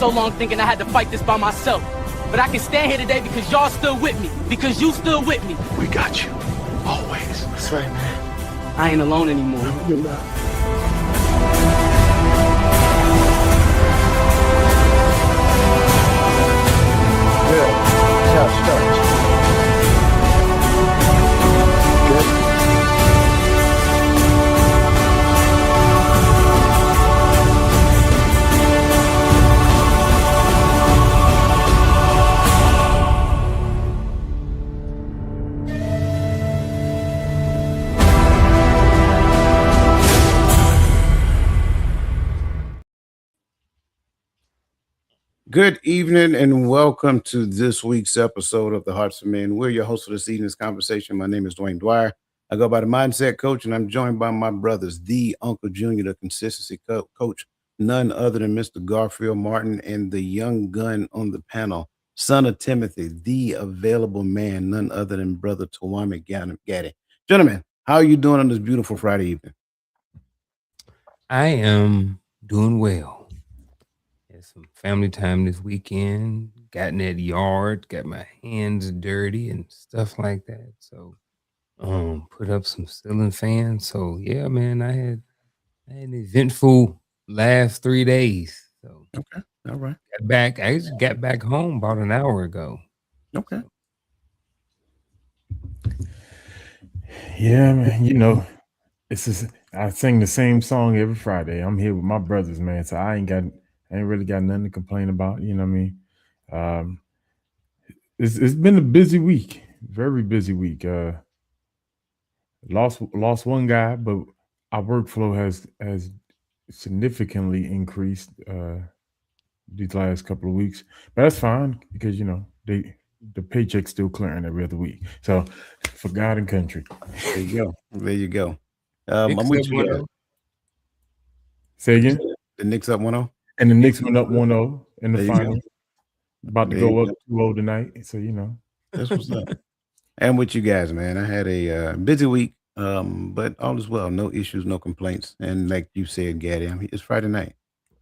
so long thinking I had to fight this by myself. But I can stand here today because y'all stood with me. Because you stood with me. We got you. Always. That's right, man. I ain't alone anymore. No, you're not. Good. Start. Good. Good evening and welcome to this week's episode of the Hearts of Men. We're your hosts for this evening's conversation. My name is Dwayne Dwyer. I go by the Mindset Coach, and I'm joined by my brothers, the Uncle Junior, the Consistency Coach, none other than Mr. Garfield Martin, and the young gun on the panel, son of Timothy, the available man, none other than Brother Tawami Gaddy. Gentlemen, how are you doing on this beautiful Friday evening? I am doing well. Had some family time this weekend, got in that yard, got my hands dirty and stuff like that. So put up some ceiling fans. So yeah, man, I had an eventful last 3 days. So Okay, all right. I just got back home about an hour ago. Okay. Yeah, man. You know, I sing the same song every Friday. I'm here with my brothers, man. So I ain't really got nothing to complain about. You know what I mean? It's been a busy week, very busy week. Lost one guy, but our workflow has significantly increased these last couple of weeks. But that's fine because the paycheck's still clearing every other week. So for God and country. There you go. There you go. I'm with you guys. Say again? The Knicks up 1-0. And the Knicks went up 1-0 in the There you final. go. About to There go you up 2-0 tonight. So That's what's up. And with you guys, man, I had a busy week, but all is well. No issues, no complaints. And like you said, Gaddy, it's Friday night.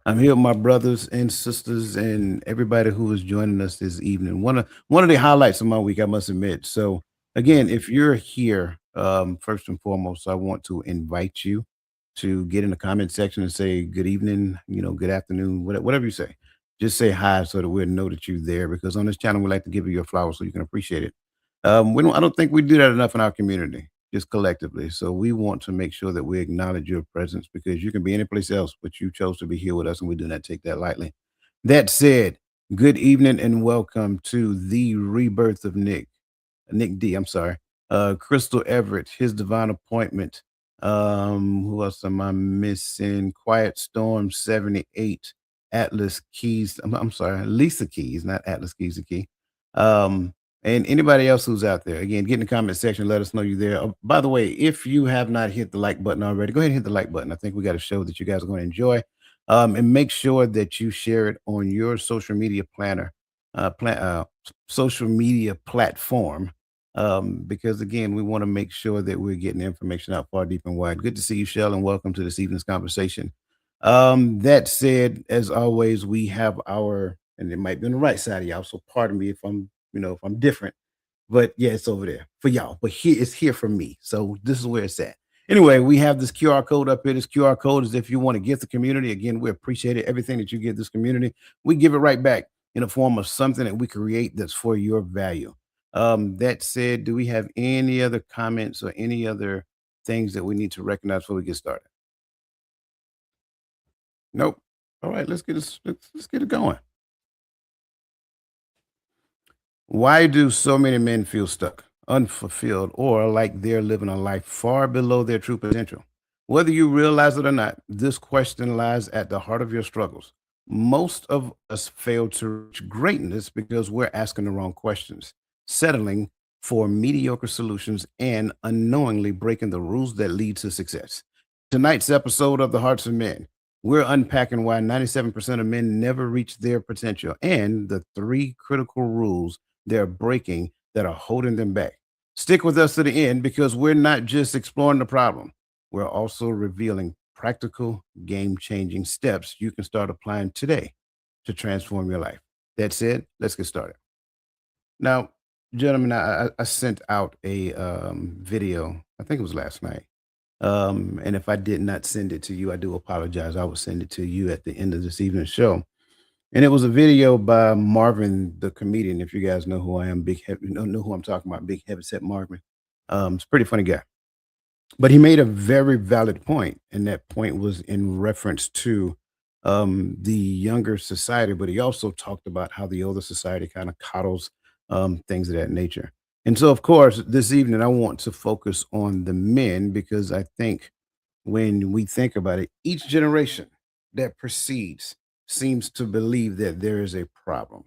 I'm here with my brothers and sisters and everybody who is joining us this evening. One of the highlights of my week, I must admit. So again, if you're here, first and foremost, I want to invite you to get in the comment section and say good evening, good afternoon, whatever you say. Just say hi so that we'll know that you're there, because on this channel we like to give you your flowers so you can appreciate it. I don't think we do that enough in our community, just collectively. So we want to make sure that we acknowledge your presence, because you can be anyplace else, but you chose to be here with us, and we do not take that lightly. That said, good evening and welcome to the rebirth of Nick D. I'm sorry, Crystal Everett, his divine appointment. Who else am I missing? Quiet Storm 78, Atlas Keys. I'm sorry, Lisa Keys, not Atlas Keys the key. And anybody else who's out there, again, get in the comment section, let us know you're there. By the way, if you have not hit the like button already, go ahead and hit the like button. I think we got a show that you guys are going to enjoy. And make sure that you share it on your social media social media platform. Because again, we want to make sure that we're getting information out far, deep, and wide. Good to see you, Shell, and welcome to this evening's conversation. That said, as always, we have and it might be on the right side of y'all, so pardon me if I'm different, but yeah, it's over there for y'all. But it's here for me. So this is where it's at. Anyway, we have this QR code up here. This QR code is if you want to give the community. Again, we appreciate it. Everything that you give this community, we give it right back in the form of something that we create that's for your value. That said, do we have any other comments or any other things that we need to recognize before we get started? Nope. All right, let's get it going. Why do so many men feel stuck, unfulfilled, or like they're living a life far below their true potential? Whether you realize it or not, this question lies at the heart of your struggles. Most of us fail to reach greatness because we're asking the wrong questions, settling for mediocre solutions, and unknowingly breaking the rules that lead to success. Tonight's episode of The Hearts of Men, we're unpacking why 97% of men never reach their potential and the 3 critical rules they're breaking that are holding them back. Stick with us to the end, because we're not just exploring the problem. We're also revealing practical, game-changing steps you can start applying today to transform your life. That said, let's get started. Now, gentlemen, I sent out a video, I think it was last night. And if I did not send it to you, I do apologize. I will send it to you at the end of this evening's show. And it was a video by Marvin, the comedian. If you guys know who I am, know who I'm talking about, Big Heavyset Marvin. It's a pretty funny guy. But he made a very valid point, and that point was in reference to the younger society. But he also talked about how the older society kind of coddles things of that nature. And so, of course, this evening I want to focus on the men because I think when we think about it, each generation that precedes seems to believe that there is a problem.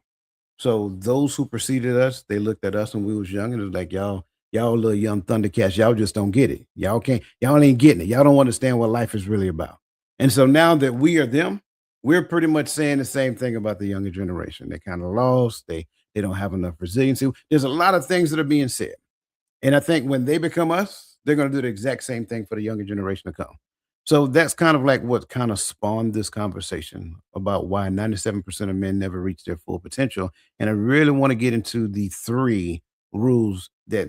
So those who preceded us, they looked at us when we was young and it was like, y'all little young Thundercats, y'all just don't get it. Y'all ain't getting it. Y'all don't understand what life is really about. And so now that we are them, we're pretty much saying the same thing about the younger generation. They're kind of lost. They don't have enough resiliency. There's a lot of things that are being said. And I think when they become us, they're going to do the exact same thing for the younger generation to come. So that's kind of like what kind of spawned this conversation about why 97% of men never reach their full potential. And I really want to get into the 3 rules that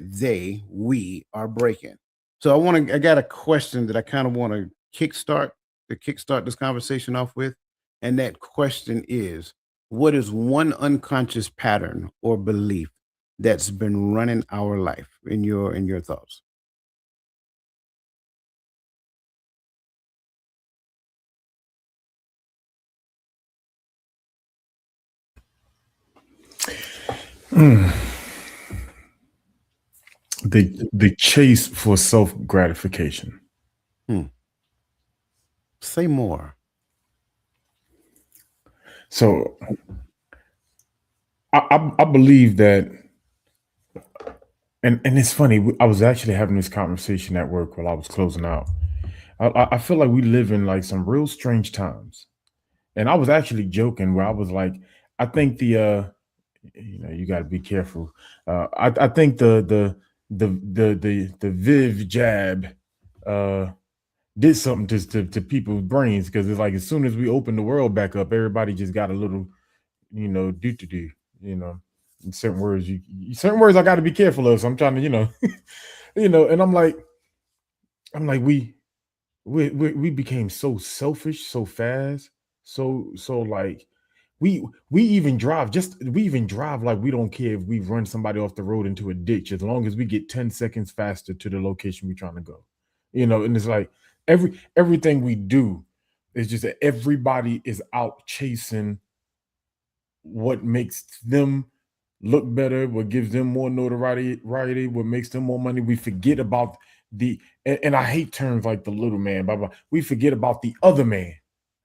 we are breaking. So I got a question that I kind of want to kickstart this conversation off with. And that question is, what is one unconscious pattern or belief that's been running our life in your thoughts? The chase for self gratification. Say more. So I believe that, and it's funny. I was actually having this conversation at work while I was closing out. I feel like we live in like some real strange times, and I was actually joking where I was like, I think you got to be careful. I think the Viv jab did something to people's brains because it's like as soon as we open the world back up, everybody just got a little, do, in certain words. Certain words I got to be careful of. So I'm trying to, and I'm like we became so selfish so fast, so like we even drive like we don't care if we run somebody off the road into a ditch as long as we get 10 seconds faster to the location we're trying to go. And it's like everything we do is just that everybody is out chasing what makes them look better, what gives them more notoriety, what makes them more money. We forget about and I hate terms like the little man, blah, blah. We forget about the other man.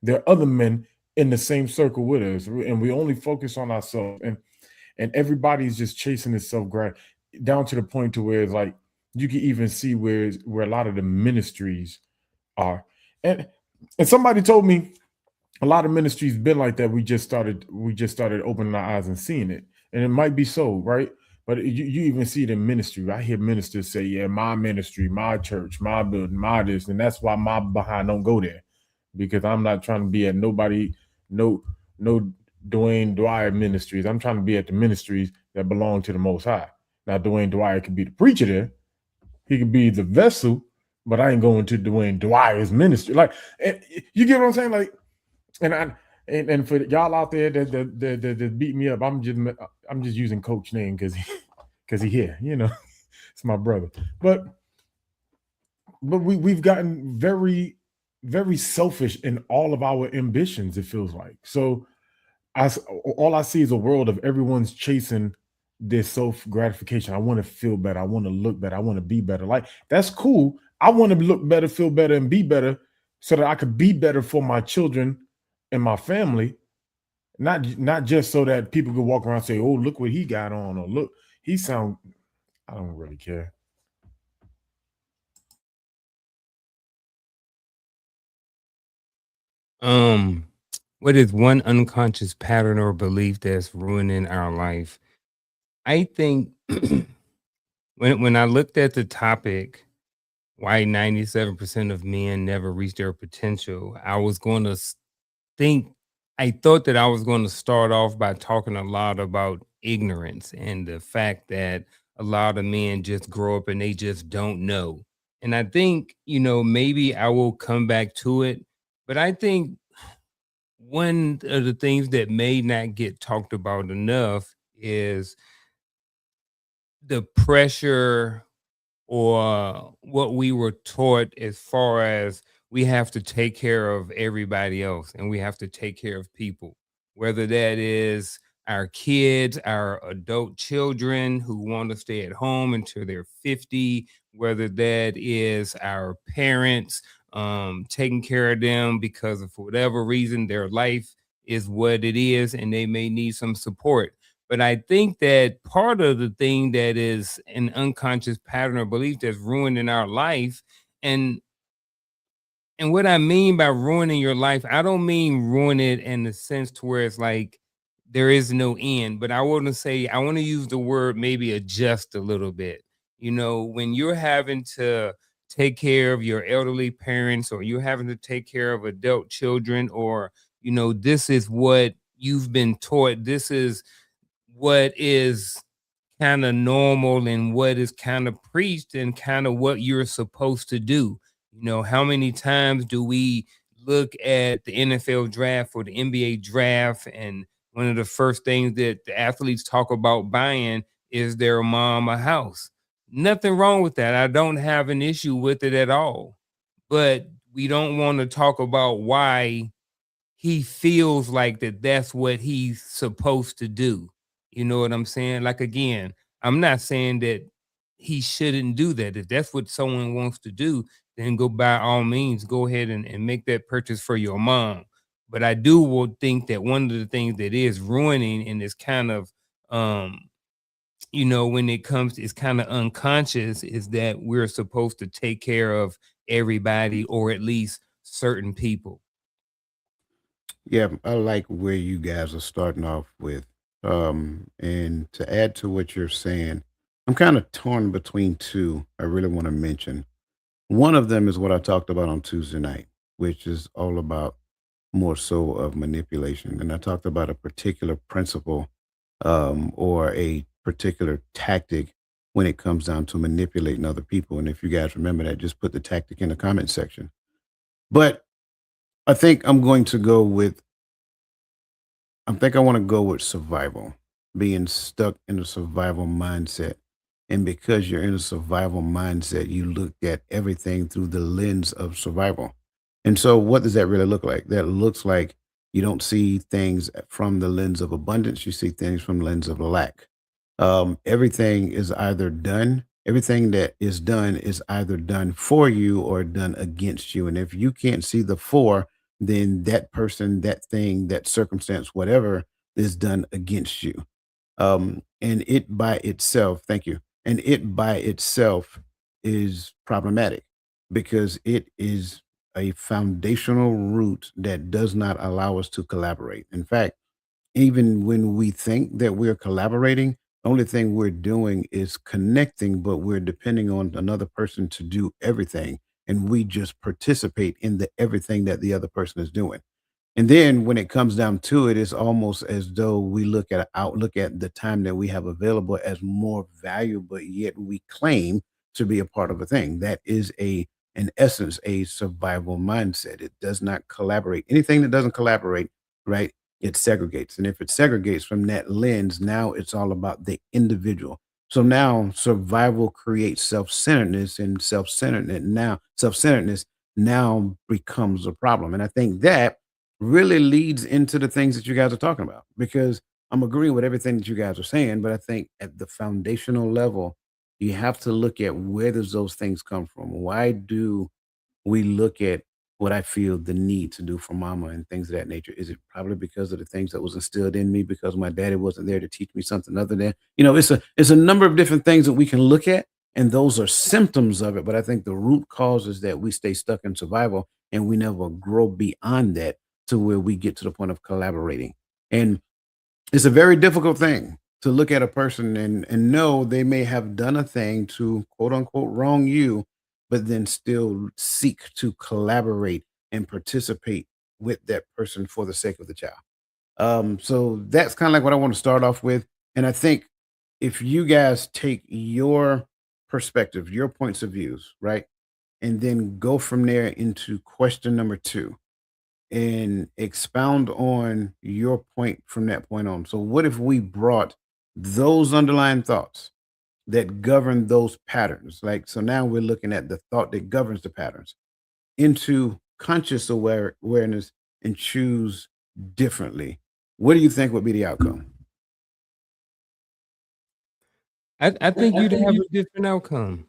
There are other men in the same circle with us, and we only focus on ourselves. And everybody's just chasing itself down to the point to where it's like you can even see where a lot of the ministries are. And somebody told me a lot of ministries been like that. We just started opening our eyes and seeing it. And it might be so, right? But you even see it in ministry. I hear ministers say, yeah, my ministry, my church, my building, my this. And that's why my behind don't go there. Because I'm not trying to be at nobody, no Dwayne Dwyer ministries. I'm trying to be at the ministries that belong to the Most High. Now, Dwayne Dwyer could be the preacher there. He could be the vessel, but I ain't going to Dwayne Dwyer's ministry. Like, you get what I'm saying? Like, and for y'all out there that beat me up, I'm just using Coach name because he here, it's my brother. But we've gotten very, very selfish in all of our ambitions. It feels like so. All I see is a world of everyone's chasing their self gratification. I want to feel better. I want to look better. I want to be better. Like that's cool. I want to look better, feel better, and be better so that I could be better for my children and my family, not just so that people could walk around and say, oh, look what he got on, or look, I don't really care. What is one unconscious pattern or belief that's ruining our life? I think when I looked at the topic, why 97% of men never reach their potential, I was going to think I thought that I was going to start off by talking a lot about ignorance and the fact that a lot of men just grow up and they just don't know. And I think, maybe I will come back to it. But I think one of the things that may not get talked about enough is the pressure or what we were taught as far as we have to take care of everybody else and we have to take care of people, whether that is our kids, our adult children who want to stay at home until they're 50, whether that is our parents, taking care of them because of for whatever reason their life is what it is and they may need some support. But I think that part of the thing that is an unconscious pattern or belief that's ruining our life, and what I mean by ruining your life, I don't mean ruin it in the sense to where it's like there is no end, but I want to say I want to use the word maybe adjust a little bit. When you're having to take care of your elderly parents or you're having to take care of adult children, or this is what you've been taught, this is what is kind of normal and what is kind of preached and kind of what you're supposed to do. How many times do we look at the NFL draft or the NBA draft, and one of the first things that the athletes talk about buying is their mom a house? Nothing wrong with that. I don't have an issue with it at all. But we don't want to talk about why he feels like that's what he's supposed to do. You know what I'm saying? Like, again, I'm not saying that he shouldn't do that. If that's what someone wants to do, then go by all means, go ahead and make that purchase for your mom. But I would think that one of the things that is ruining and is kind of when it comes, it's kind of unconscious, is that we're supposed to take care of everybody or at least certain people. Yeah, I like where you guys are starting off with. And to add to what you're saying, I'm kind of torn between two I really want to mention. One of them is what I talked about on Tuesday night, which is all about more so of manipulation. And I talked about a particular principle or a particular tactic when it comes down to manipulating other people. And if you guys remember that, just put the tactic in the comment section. But I think I'm going to go with I think I want to go with survival, being stuck in a survival mindset. And because you're in a survival mindset, you look at everything through the lens of survival. And so, what does that really look like? That looks like you don't see things from the lens of abundance, you see things from the lens of lack. Everything is either done, everything that is done is either done for you or done against you. And if you can't see the for, then that person, that thing, that circumstance, whatever is done against you. And it by itself, thank you. And it by itself is problematic because it is a foundational root that does not allow us to collaborate. In fact, even when we think that we're collaborating, the only thing we're doing is connecting, but we're depending on another person to do everything. And we just participate in the everything that the other person is doing. And then when it comes down to it, it's almost as though we look at the time that we have available as more valuable, yet we claim to be a part of a thing. That is in essence, a survival mindset. It does not collaborate. Anything that doesn't collaborate, right? It segregates. And if it segregates from that lens, now it's all about the individual. So now survival creates self-centeredness, and self-centeredness now becomes a problem. And I think that really leads into the things that you guys are talking about because I'm agreeing with everything that you guys are saying, but I think at the foundational level, you have to look at where does those things come from? Why do we look at what I feel the need to do for mama and things of that nature? Is it probably because of the things that was instilled in me because my daddy wasn't there to teach me something other than, it's a number of different things that we can look at, and those are symptoms of it. But I think the root cause is that we stay stuck in survival and we never grow beyond that to where we get to the point of collaborating. And it's a very difficult thing to look at a person and know they may have done a thing to quote unquote wrong you, but then still seek to collaborate and participate with that person for the sake of the child. So that's kind of like what I want to start off with. And I think if you guys take your perspective, your points of views, right, and then go from there into question number 2 and expound on your point from that point on. So what if we brought those underlying thoughts that govern those patterns? Like, so now we're looking at the thought that governs the patterns into conscious awareness and choose differently. What do you think would be the outcome? I think you'd have a different outcome.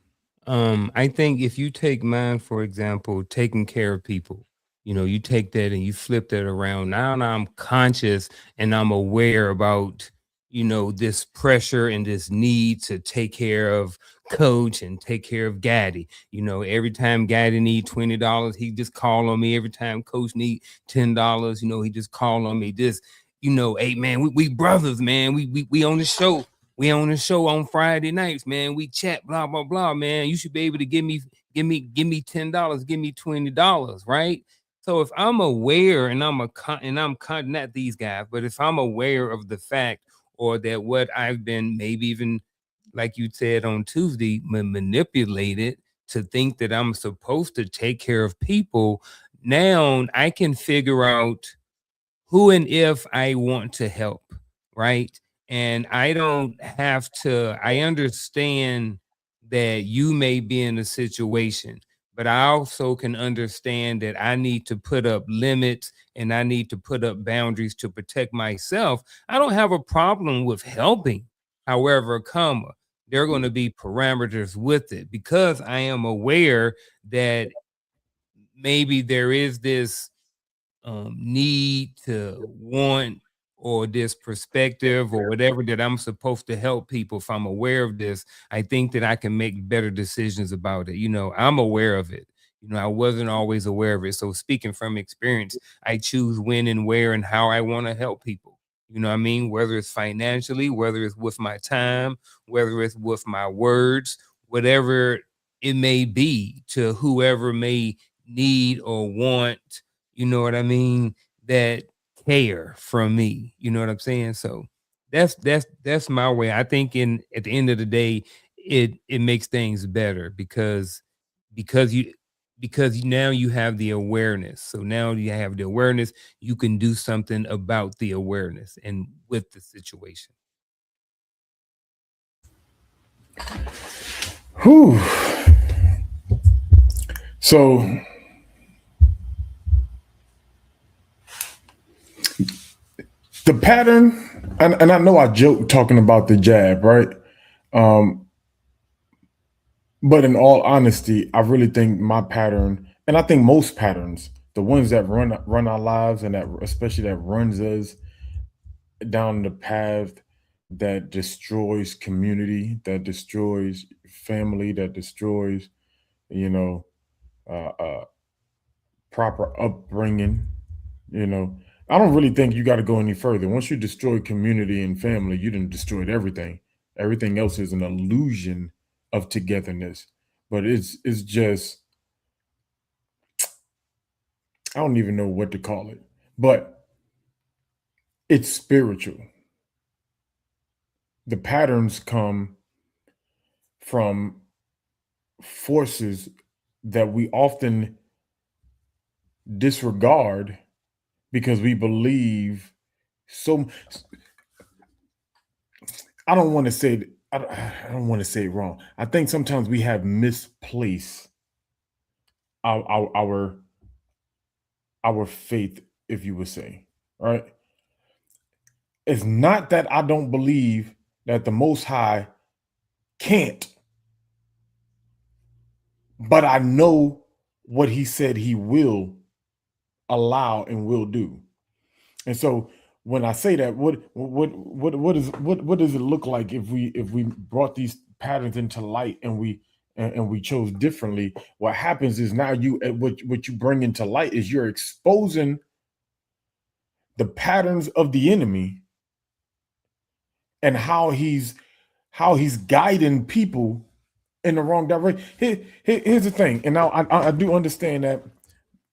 I think if you take mine, for example, taking care of people, you take that and you flip that around. Now I'm conscious and I'm aware about, this pressure and this need to take care of Coach and take care of Gaddy. Every time Gaddy need $20, he just call on me. Every time Coach need $10, he just call on me. This, hey man, we brothers, man. We on the show. We on the show on Friday nights, man. We chat, blah, blah, blah, man. You should be able to give me $10, give me $20, right? So if I'm aware and I'm not these guys, but if I'm aware of the fact or that what I've been maybe even like you said on Tuesday, manipulated to think that I'm supposed to take care of people, now I can figure out who and if I want to help, right? And I don't have to, I understand that you may be in a situation, but I also can understand that I need to put up limits and I need to put up boundaries to protect myself. I don't have a problem with helping. However, there are going to be parameters with it because I am aware that maybe there is this need to want or this perspective or whatever that I'm supposed to help people. If I'm aware of this, I think that I can make better decisions about it. I'm aware of it. I wasn't always aware of it. So speaking from experience, I choose when and where and how I want to help people. You know what I mean? Whether it's financially, whether it's with my time, whether it's with my words, whatever it may be to whoever may need or want, you know what I mean, that care from me. You know what I'm saying? So that's my way. I think at the end of the day, it makes things better because you now you have the awareness. So now you have the awareness, you can do something about the awareness and with the situation. Whew. So the pattern, and I know I joke talking about the jab, right? But in all honesty, I really think my pattern, and I think most patterns, the ones that run our lives and that especially that runs us down the path that destroys community, that destroys family, that destroys, you know, uh, uh, proper upbringing. You know, I don't really think you got to go any further. Once you destroy community and family, you done destroyed everything. Everything else is an illusion of togetherness. But it's just I don't even know what to call it. But it's spiritual. The patterns come from forces that we often disregard because we believe so. I don't want to say I don't want to say it wrong. I think sometimes we have misplaced our our faith, if you would say, right? It's not that I don't believe that the Most High can't, but I know what He said He will allow and will do. And so when I say that, what does it look like if we brought these patterns into light and we chose differently? What happens is now what you bring into light is you're exposing the patterns of the enemy and how he's guiding people in the wrong direction. Here's the thing, and now I do understand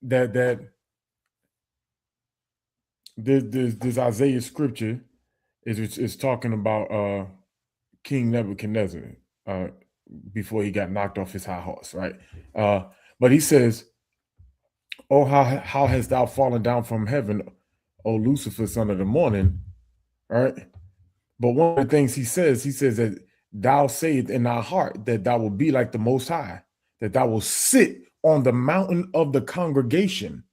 that this Isaiah scripture is talking about King Nebuchadnezzar uh, before he got knocked off his high horse, right? But he says, "Oh, how hast thou fallen down from heaven, O Lucifer, son of the morning?" All right. But one of the things he says that thou sayest in thy heart that thou will be like the Most High, that thou will sit on the mountain of the congregation.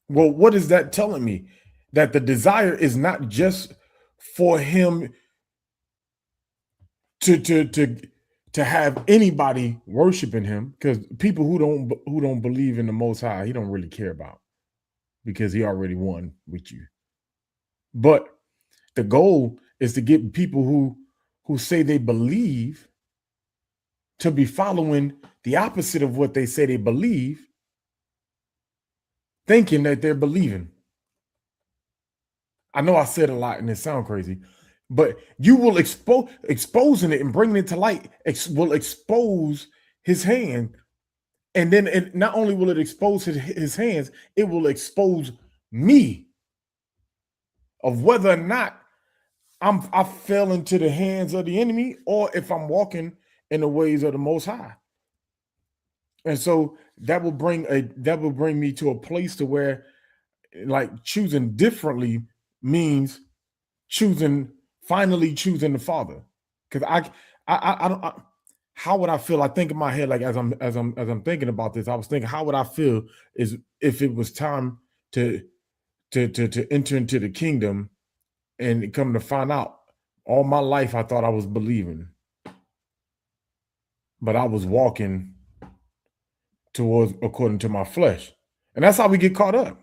Well, what is that telling me? That the desire is not just for him to have anybody worshiping him, because people who don't believe in the Most High, he don't really care about, because he already won with you. But the goal is to get people who say they believe to be following the opposite of what they say they believe, thinking that they're believing. I know I said a lot and it sounds crazy, but you will exposing it and bringing it to light will expose his hand. And then not only will it expose his hands, it will expose me of whether or not I fell into the hands of the enemy, or if I'm walking in the ways of the Most High. And so that will bring me to a place to where, like, choosing differently means finally choosing the Father. Because I don't. How would I feel? I think in my head, like as I'm thinking about this, I was thinking, how would I feel is if it was time to enter into the kingdom, and come to find out, all my life I thought I was believing, but I was walking towards according to my flesh. And that's how we get caught up.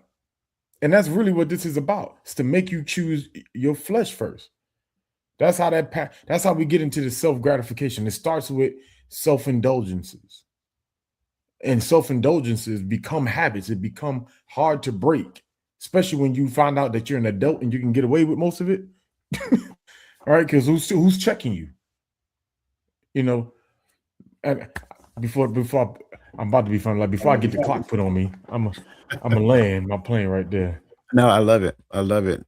And that's really what this is about. It's to make you choose your flesh first. That's how we get into the self-gratification. It starts with self-indulgences. And self-indulgences become habits. It become hard to break, especially when you find out that you're an adult and you can get away with most of it. All right, because who's checking you? You know, and before I'm about to be funny, like before I get the clock put on me, I'm a land my plane right there. No, I love it. I love it.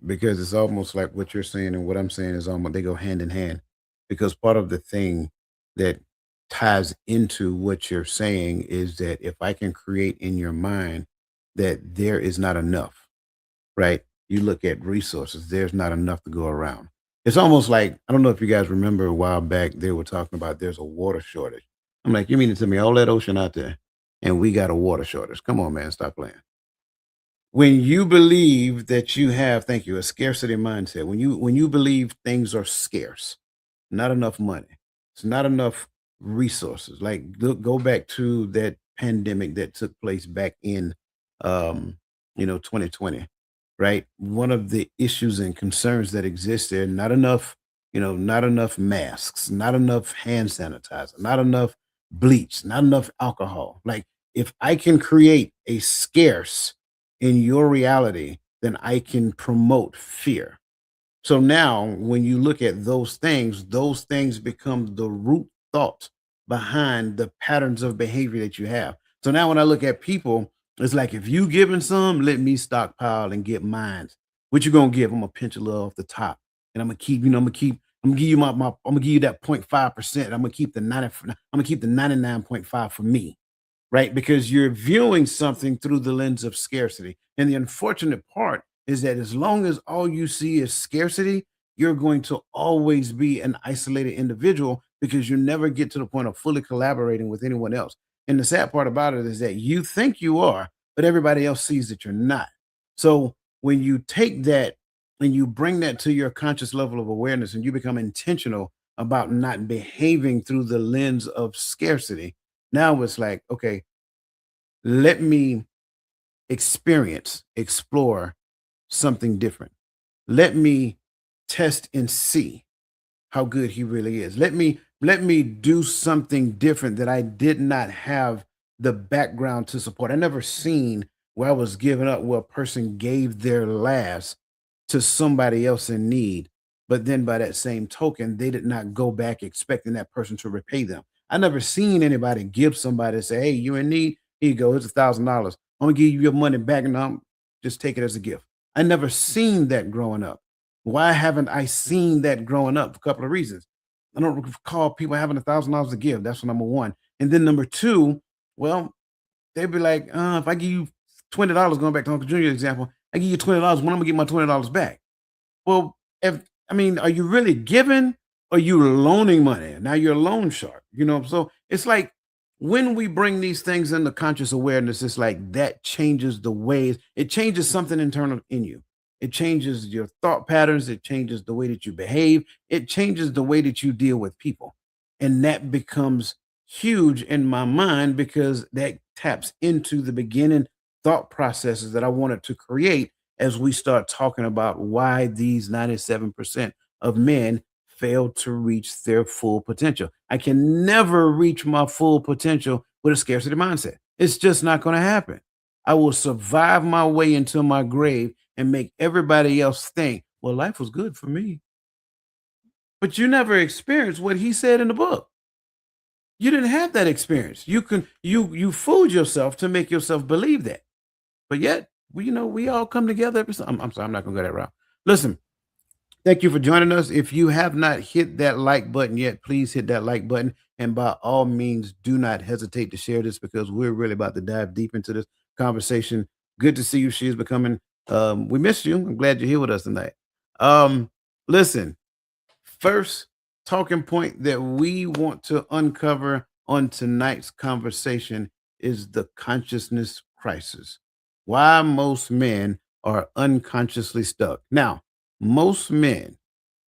Because it's almost like what you're saying and what I'm saying is almost, they go hand in hand. Because part of the thing that ties into what you're saying is that if I can create in your mind that there is not enough, right? You look at resources, there's not enough to go around. It's almost like, I don't know if you guys remember a while back, they were talking about there's a water shortage. I'm like, you mean to tell me all that ocean out there and we got a water shortage? Come on, man, stop playing. When you believe that you have, thank you, a scarcity mindset, when you believe things are scarce, not enough money, it's not enough resources. Like, go back to that pandemic that took place back in 2020, right? One of the issues and concerns that exist there, not enough, not enough masks, not enough hand sanitizer, not enough bleach, not enough alcohol. Like, if I can create a scarce in your reality, then I can promote fear. So now when you look at those things become the root thought behind the patterns of behavior that you have. So now when I look at people, it's like, if you giving some, let me stockpile and get mine. What you gonna give? I'm gonna pinch a little off the top, and I'm gonna keep, I'm gonna give you I'm gonna give you that 0.5%. I'm gonna keep the 99.5 for me. Right? Because you're viewing something through the lens of scarcity. And the unfortunate part is that as long as all you see is scarcity, you're going to always be an isolated individual, because you never get to the point of fully collaborating with anyone else. And the sad part about it is that you think you are, but everybody else sees that you're not. So when you take that and you bring that to your conscious level of awareness, and you become intentional about not behaving through the lens of scarcity, now it's like, okay, let me explore something different. Let me test and see how good he really is. Let me do something different that I did not have the background to support. I never seen where I was giving up, where a person gave their last to somebody else in need, but then by that same token, they did not go back expecting that person to repay them. I never seen anybody give somebody and say, "Hey, you in need? Here you go. It's $1,000. I'm gonna give you your money back, and just take it as a gift. I never seen that growing up. Why haven't I seen that growing up? For a couple of reasons. I don't recall people having $1,000 to give. That's number one. And then number two, well, they'd be like, if I give you $20, going back to Uncle Junior's example, I give you $20, when I'm gonna get my $20 back? Well, are you really giving or you loaning money? Now you're a loan shark, So it's like when we bring these things into conscious awareness, it's like that changes the ways, it changes something internal in you. It changes your thought patterns, it changes the way that you behave, it changes the way that you deal with people. And that becomes huge in my mind because that taps into the beginning thought processes that I wanted to create as we start talking about why these 97% of men fail to reach their full potential. I can never reach my full potential with a scarcity mindset. It's just not going to happen. I will survive my way into my grave and make everybody else think, well, life was good for me. But you never experienced what he said in the book. You didn't have that experience. You fooled yourself to make yourself believe that. But yet, we all come together. I'm sorry, I'm not gonna go that route. Listen, thank you for joining us. If you have not hit that like button yet, please hit that like button. And by all means, do not hesitate to share this because we're really about to dive deep into this conversation. Good to see you. She is becoming. We missed you. I'm glad you're here with us tonight. Listen, first talking point that we want to uncover on tonight's conversation is the consciousness crisis. Why most men are unconsciously stuck. Now, most men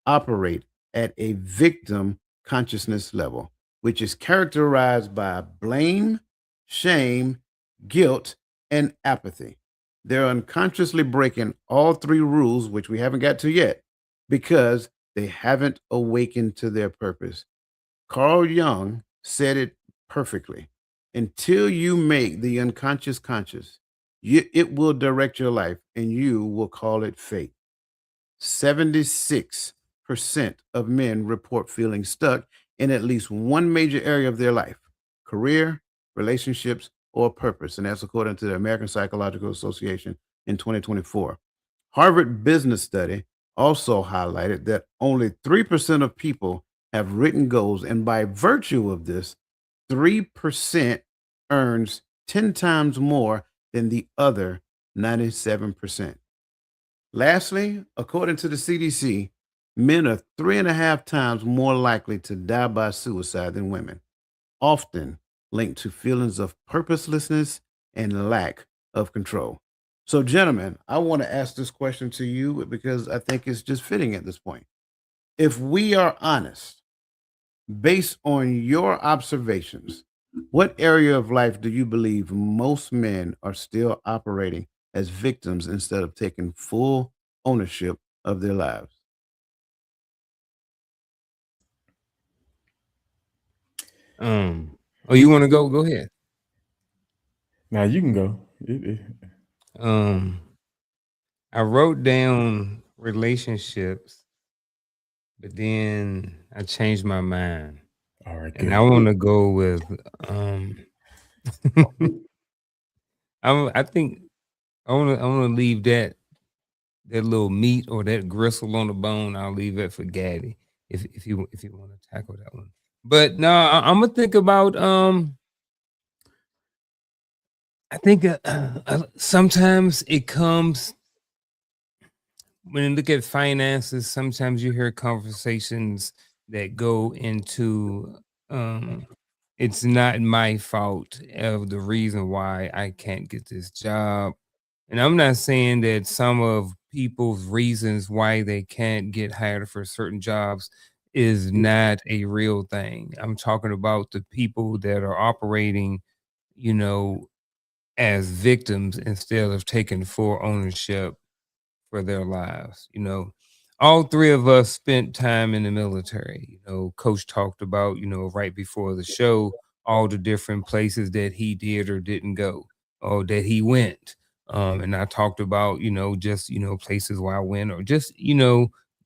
operate at a victim consciousness level, which is characterized by blame, shame, guilt, and apathy. They're unconsciously breaking all three rules, which we haven't got to yet, because they haven't awakened to their purpose. Carl Jung said it perfectly. Until you make the unconscious conscious, it will direct your life and you will call it fate. 76% of men report feeling stuck in at least one major area of their life: career, relationships, or purpose. And that's according to the American Psychological Association in 2024. Harvard Business Study also highlighted that only 3% of people have written goals. And by virtue of this, 3% earns 10 times more than the other 97%. Lastly, according to the CDC, men are 3.5 times more likely to die by suicide than women, often linked to feelings of purposelessness and lack of control. So, gentlemen, I want to ask this question to you because I think it's just fitting at this point. If we are honest, based on your observations, what area of life do you believe most men are still operating as victims instead of taking full ownership of their lives? Oh, you want to go? Go ahead. Now you can go. I wrote down relationships, but then I changed my mind. All right, And good. I want to go with I think I want to leave that little meat or that gristle on the bone. I'll leave that for Gaddy if you want to tackle that one. But no, I'm gonna think about I think sometimes it comes when you look at finances. Sometimes you hear conversations that go into it's not my fault of the reason why I can't get this job. And I'm not saying that some of people's reasons why they can't get hired for certain jobs is not a real thing. I'm talking about the people that are operating, you know, as victims instead of taking full ownership for their lives. All three of us spent time in the military. Coach talked about, right before the show, all the different places that he did or didn't go or that he went. And I talked about, just, places where I went or just,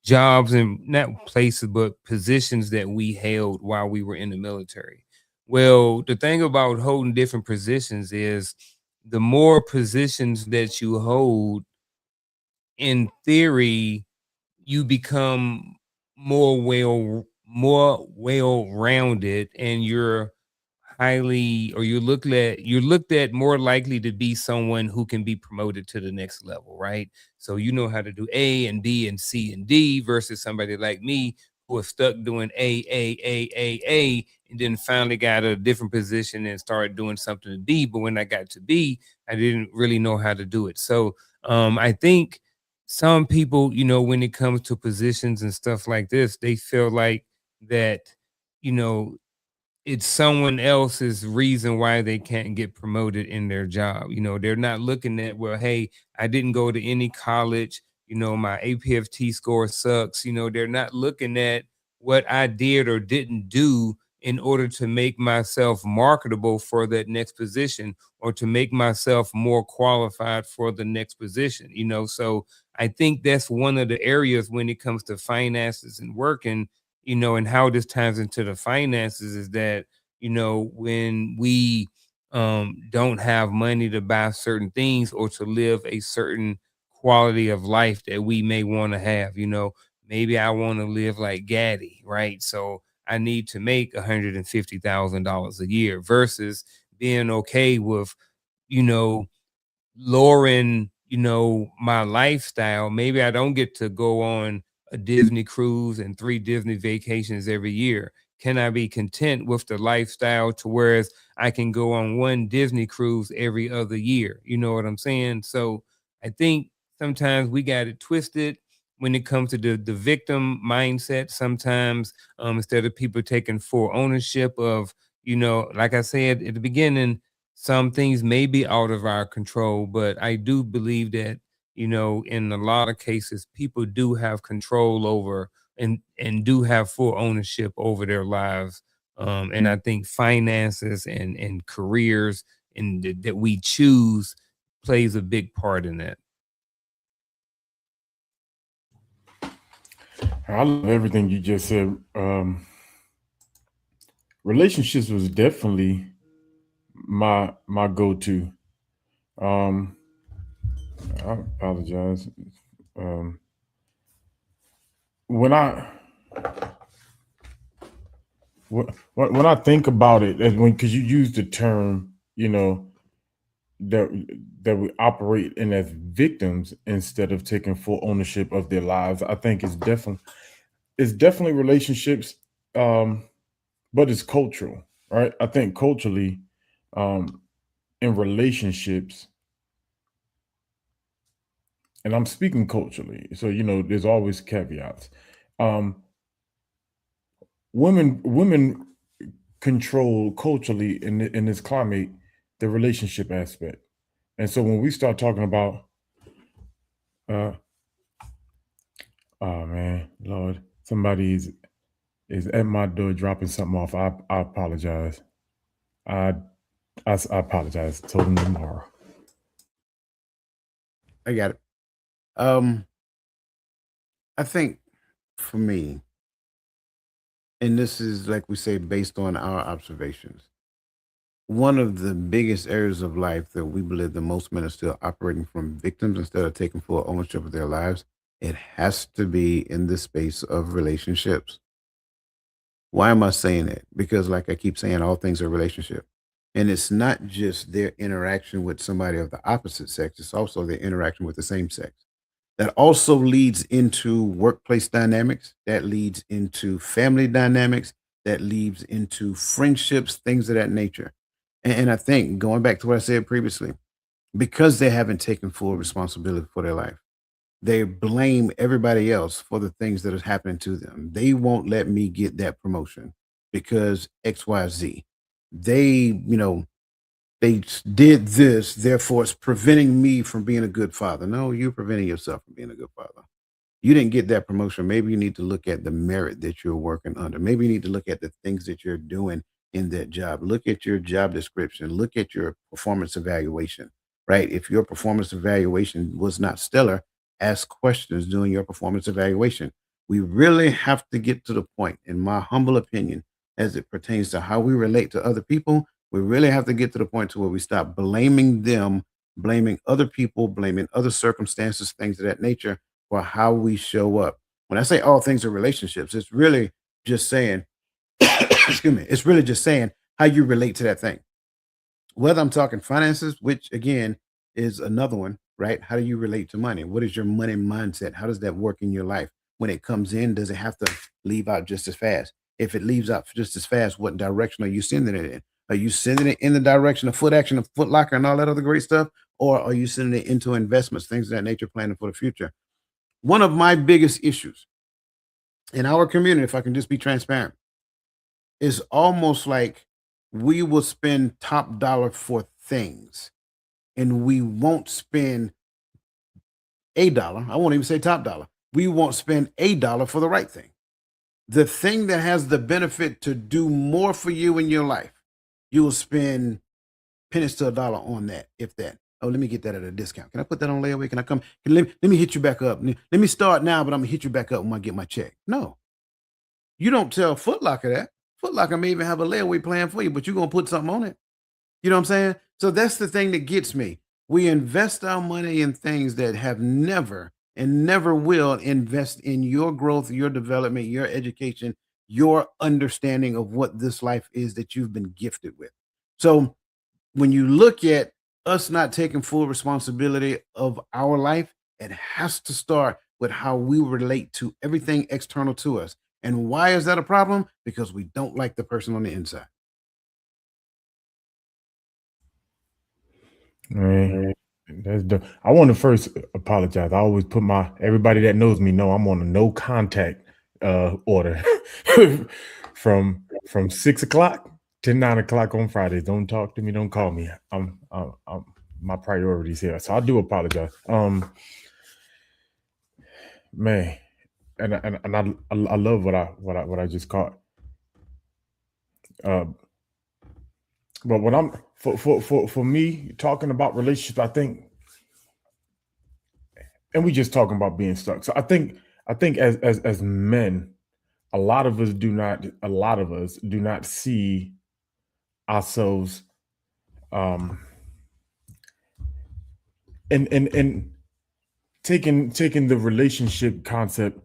jobs and not places, but positions that we held while we were in the military. Well, the thing about holding different positions is the more positions that you hold, in theory, you become more well rounded, and you're highly, or you're looked at more likely to be someone who can be promoted to the next level, right? So you know how to do A and B and C and D versus somebody like me who was stuck doing A, and then finally got a different position and started doing something to B. But when I got to B, I didn't really know how to do it. So I think some people, when it comes to positions and stuff like this, they feel like that, you know, it's someone else's reason why they can't get promoted in their job. They're not looking at, well, hey, I didn't go to any college, my APFT score sucks. They're not looking at what I did or didn't do in order to make myself marketable for that next position, or to make myself more qualified for the next position. So I think that's one of the areas when it comes to finances and working, and how this ties into the finances, is that, when we don't have money to buy certain things or to live a certain quality of life that we may want to have, maybe I want to live like Gaddy, right? So I need to make $150,000 a year versus being okay with, you know, lowering, my lifestyle. Maybe I don't get to go on a Disney cruise and 3 Disney vacations every year. Can I be content with the lifestyle to whereas I can go on 1 Disney cruise every other year? You know what I'm saying? So I think sometimes we got it twisted when it comes to the victim mindset. Sometimes instead of people taking full ownership of, like I said at the beginning, some things may be out of our control, but I do believe that, in a lot of cases, people do have control over and do have full ownership over their lives. And I think finances and careers and that we choose plays a big part in that. I love everything you just said. Relationships was definitely my go-to. Um, I apologize. Um, when I when I think about it, because you use the term, that that we operate in as victims instead of taking full ownership of their lives. I think it's definitely relationships, but it's cultural, right? I think culturally, um, in relationships, and I'm speaking culturally, so there's always caveats. Um, women control culturally in this climate the relationship aspect, and so when we start talking about, uh, oh man, Lord, somebody is at my door dropping something off. I apologize. I I apologize. Told them tomorrow. I got it. Um, I think for me, and this is like we say based on our observations, one of the biggest areas of life that we believe that most men are still operating from victims instead of taking full ownership of their lives, it has to be in the space of relationships. Why am I saying that? Because, like I keep saying, all things are relationship. And it's not just their interaction with somebody of the opposite sex, it's also their interaction with the same sex. That also leads into workplace dynamics, that leads into family dynamics, that leads into friendships, things of that nature. And I think going back to what I said previously, because they haven't taken full responsibility for their life, they blame everybody else for the things that is happening to them. They won't let me get that promotion because XYZ. They, did this, therefore it's preventing me from being a good father. No, you're preventing yourself from being a good father. You didn't get that promotion. Maybe you need to look at the merit that you're working under. Maybe you need to look at the things that you're doing in that job. Look at your job description. Look at your performance evaluation, right? If your performance evaluation was not stellar, ask questions during your performance evaluation. We really have to get to the point, in my humble opinion, as it pertains to how we relate to other people, We really have to get to the point to where we stop blaming them, blaming other people, blaming other circumstances, things of that nature for how we show up. When I say all things are relationships, it's really just saying, excuse me, it's really just saying how you relate to that thing. Whether I'm talking finances, which again is another one, right? How do you relate to money? What is your money mindset? How does that work in your life? When it comes in, does it have to leave out just as fast? If it leaves out just as fast, what direction are you sending it in? Are you sending it in the direction of foot action, of foot locker, and all that other great stuff? Or are you sending it into investments, things of that nature, planning for the future? One of my biggest issues in our community, if I can just be transparent, is almost like we will spend top dollar for things and we won't spend $1. I won't even say top dollar. We won't spend $1 for the right thing. The thing that has the benefit to do more for you in your life, you will spend pennies to a dollar on that, if that. Oh, let me get that at a discount. Can I put that on layaway? Can I come? Let me hit you back up. Let me start now, but I'm gonna hit you back up when I get my check. No, you don't tell Foot Locker that. Foot Locker may even have a layaway plan for you, but you're gonna put something on it. You know what I'm saying? So that's the thing that gets me. We invest our money in things that have never and never will invest in your growth, your development, your education, your understanding of what this life is that you've been gifted with. So when you look at us not taking full responsibility of our life, it has to start with how we relate to everything external to us. And why is that a problem? Because we don't like the person on the inside. Man, that's dope. I want to first apologize. I always put everybody that knows me know I'm on a no contact order from 6 o'clock to 9 o'clock on Fridays. Don't talk to me. Don't call me. I'm my priorities here. So I do apologize. Man, and I love what I just caught. But when I'm for me talking about relationships, I think, and we just talking about being stuck. So I think as men, a lot of us do not see ourselves and taking the relationship concept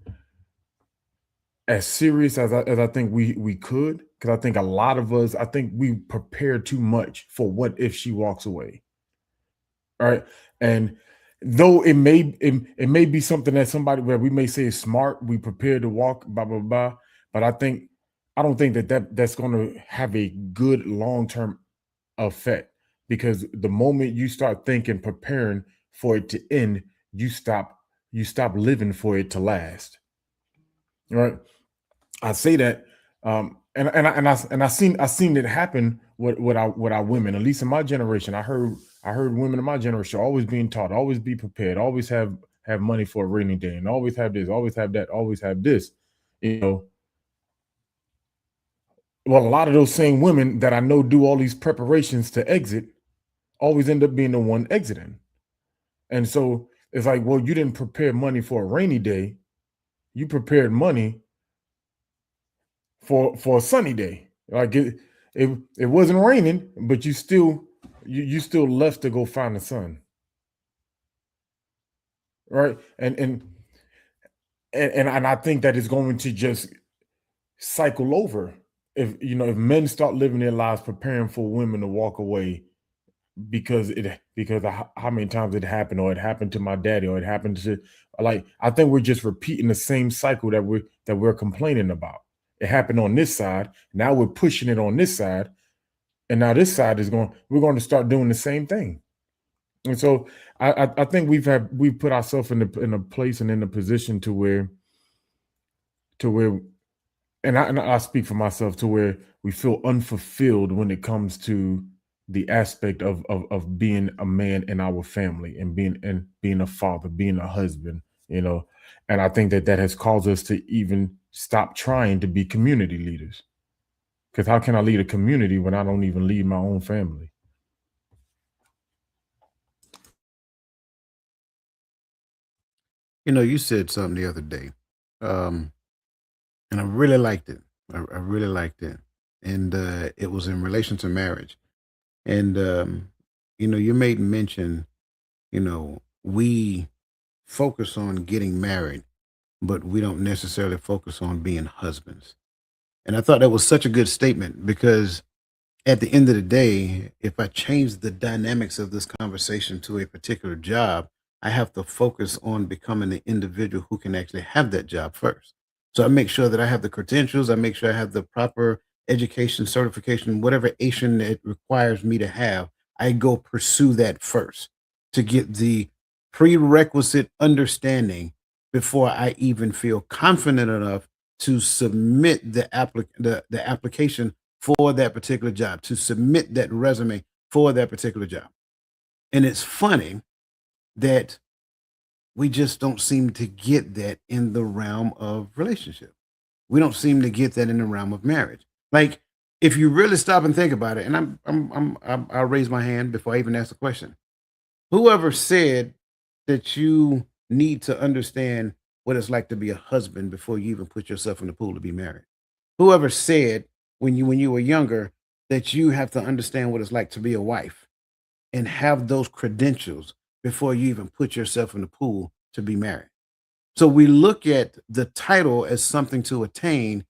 as serious as I think we could, because I think a lot of us, I think we prepare too much for what if she walks away. All right. And though it may be something that somebody where we may say is smart, we prepare to walk, blah, blah, blah. But I don't think that's going to have a good long-term effect, because the moment you start thinking, preparing for it to end, you stop living for it to last. Right. I say that, I seen it happen with our women, at least in my generation. I heard women in my generation always being taught, always be prepared, always have money for a rainy day, and always have this, always have that, always have this. You know, well, a lot of those same women that I know do all these preparations to exit always end up being the one exiting. And so it's like, well, you didn't prepare money for a rainy day, you prepared money for a sunny day. Like it wasn't raining, but you still left to go find the sun. Right. And I think that is going to just cycle over if men start living their lives preparing for women to walk away because of how many times it happened, or it happened to my daddy, or it happened to, like, I think we're just repeating the same cycle that we're complaining about. It happened on this side, now we're pushing it on this side, and now this side we're going to start doing the same thing. And so I think we've put ourselves in a place and in a position to where and I speak for myself, to where we feel unfulfilled when it comes to the aspect of being a man in our family, and being a father, being a husband, and I think that has caused us to even stop trying to be community leaders. Because how can I lead a community when I don't even lead my own family? You said something the other day, and I really liked it. I really liked it, and it was in relation to marriage. And you made mention, we focus on getting married, but we don't necessarily focus on being husbands. And I thought that was such a good statement because at the end of the day, if I change the dynamics of this conversation to a particular job, I have to focus on becoming the individual who can actually have that job first. So I make sure that I have the credentials, I make sure I have the proper education, certification, whatever Asian it requires me to have, I go pursue that first to get the prerequisite understanding before I even feel confident enough to submit the application for that particular job, to submit that resume for that particular job. And it's funny that we just don't seem to get that in the realm of relationship. We don't seem to get that in the realm of marriage. Like, if you really stop and think about it, and I'll raise my hand before I even ask the question. Whoever said that you need to understand what it's like to be a husband before you even put yourself in the pool to be married? Whoever said when you were younger that you have to understand what it's like to be a wife and have those credentials before you even put yourself in the pool to be married? So we look at the title as something to attain,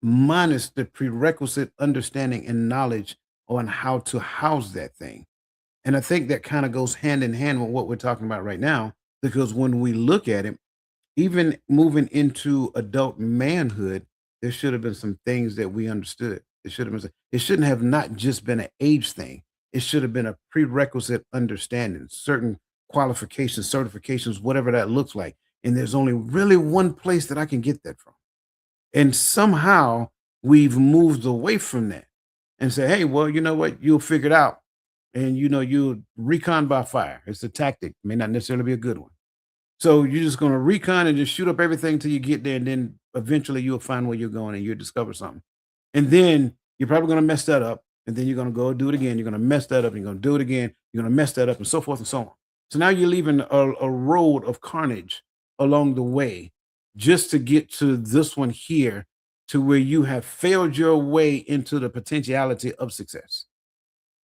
minus the prerequisite understanding and knowledge on how to house that thing. And I think that kind of goes hand in hand with what we're talking about right now, because when we look at it, even moving into adult manhood, there should have been some things that we understood. It shouldn't have not just been an age thing. It should have been a prerequisite understanding, certain qualifications, certifications, whatever that looks like. And there's only really one place that I can get that from. And somehow we've moved away from that and say, hey, well, you know what? You'll figure it out. And you'll recon by fire. It's a tactic, may not necessarily be a good one. So you're just going to recon and just shoot up everything till you get there, and then eventually you'll find where you're going and you'll discover something. And then you're probably going to mess that up, and then you're going to go do it again. You're going to mess that up, and you're going to do it again. You're going to mess that up, and so forth and so on. So now you're leaving a road of carnage along the way just to get to this one here, to where you have failed your way into the potentiality of success.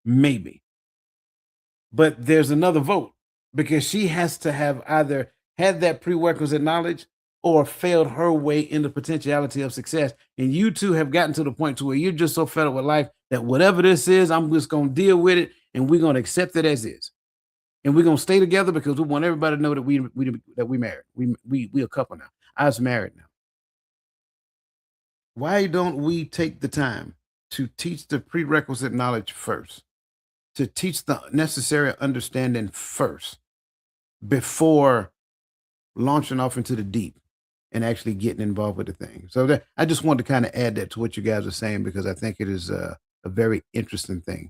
Maybe. But there's another vote, because she has to have either had that prerequisite knowledge or failed her way into potentiality of success. And you two have gotten to the point to where you're just so fed up with life that whatever this is, I'm just going to deal with it, and we're going to accept it as is. And we're going to stay together because we want everybody to know that we married. We a couple now. I was married now. Why don't we take the time to teach the prerequisite knowledge first, to teach the necessary understanding first, before launching off into the deep and actually getting involved with the thing? So I just wanted to kind of add that to what you guys are saying, because I think it is a very interesting thing.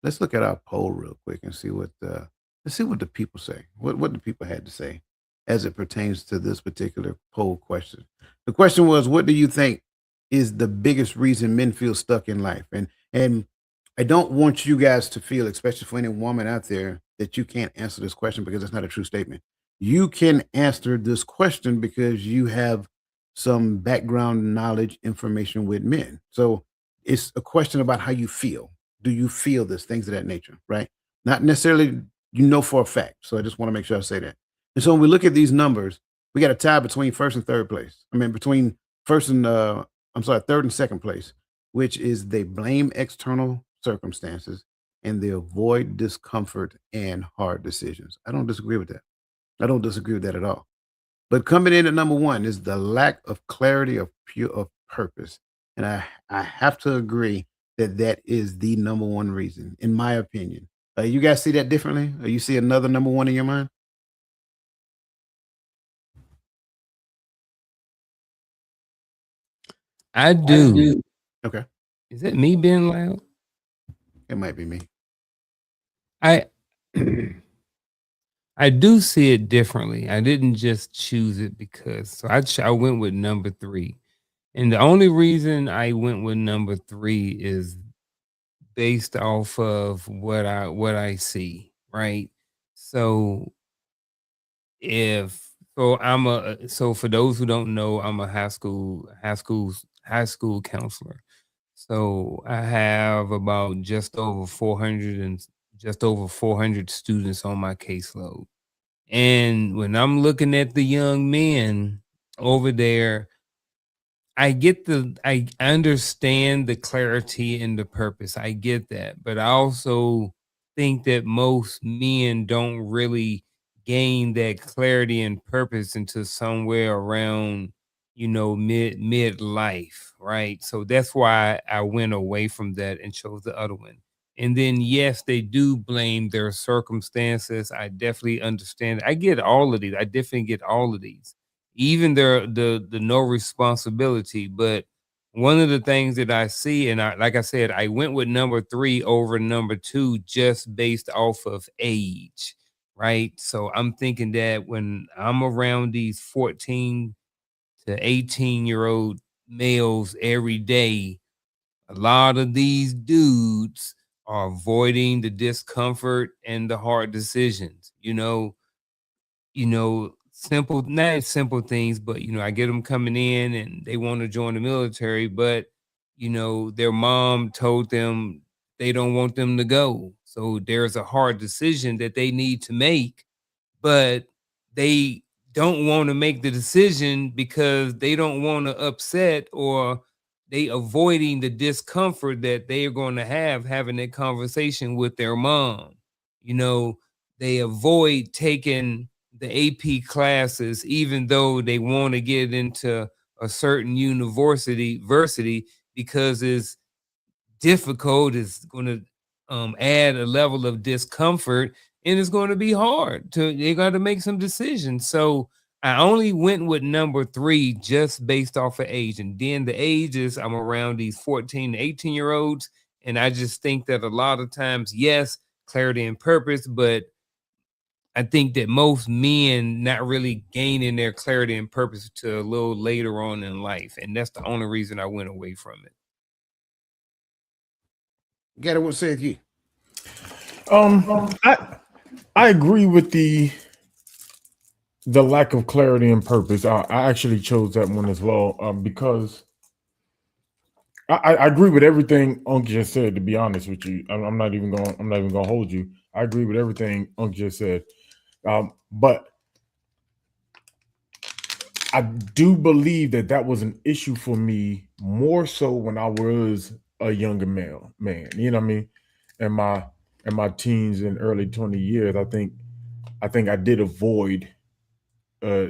Let's look at our poll real quick and see what the people say. What the people had to say as it pertains to this particular poll question. The question was, what do you think is the biggest reason men feel stuck in life? And I don't want you guys to feel, especially for any woman out there, that you can't answer this question, because it's not a true statement. You can answer this question because you have some background knowledge, information with men. So it's a question about how you feel. Do you feel this? Things of that nature, right? Not necessarily for a fact. So I just want to make sure I say that. And so when we look at these numbers, we got a tie between first and third place. I mean, between third and second place, which is they blame external circumstances and they avoid discomfort and hard decisions. I don't disagree with that. I don't disagree with that at all. But coming in at number one is the lack of clarity of purpose. And I have to agree that is the number one reason, in my opinion. You guys see that differently? Or you see another number one in your mind? I do. Okay. Is it me being loud? It might be me. I I do see it differently. I didn't just choose it because. So I went with number 3. And the only reason I went with number 3 is based off of what I see, right? So so for those who don't know, I'm a high school counselor. So I have about just over 400 students on my caseload. And when I'm looking at the young men over there, I understand the clarity and the purpose. I get that. But I also think that most men don't really gain that clarity and purpose until somewhere around, midlife, right? So that's why I went away from that and chose the other one. And then yes, they do blame their circumstances. I definitely understand. I get all of these. I definitely get all of these, even the no responsibility. But one of the things that I see, and like I said, I went with number 3 over number 2 just based off of age, right? So I'm thinking that when I'm around these 14 to 18-year-old males every day, a lot of these dudes are avoiding the discomfort and the hard decisions. Simple, not simple things, but I get them coming in and they want to join the military, but their mom told them they don't want them to go. So there's a hard decision that they need to make, but they don't want to make the decision because they don't want to upset, or they avoiding the discomfort that they are going to have having that conversation with their mom. You know, they avoid taking the AP classes, even though they want to get into a certain university because it's difficult, it's going to add a level of discomfort, and it's going to be hard to they got to make some decisions. So I only went with number 3 just based off of age. And then the ages, I'm around these 14 to 18 year olds, and I just think that a lot of times, yes, clarity and purpose, but I think that most men not really gaining their clarity and purpose to a little later on in life, and that's the only reason I went away from it. Gary, what said you? I agree with the lack of clarity and purpose. I actually chose that one as well, because I agree with everything Unc just said. To be honest with you, I'm not even gonna hold you. I agree with everything Unc just said, but I do believe that was an issue for me more so when I was a younger man. You know what I mean? In my teens and early 20 years, I think I did avoid uh,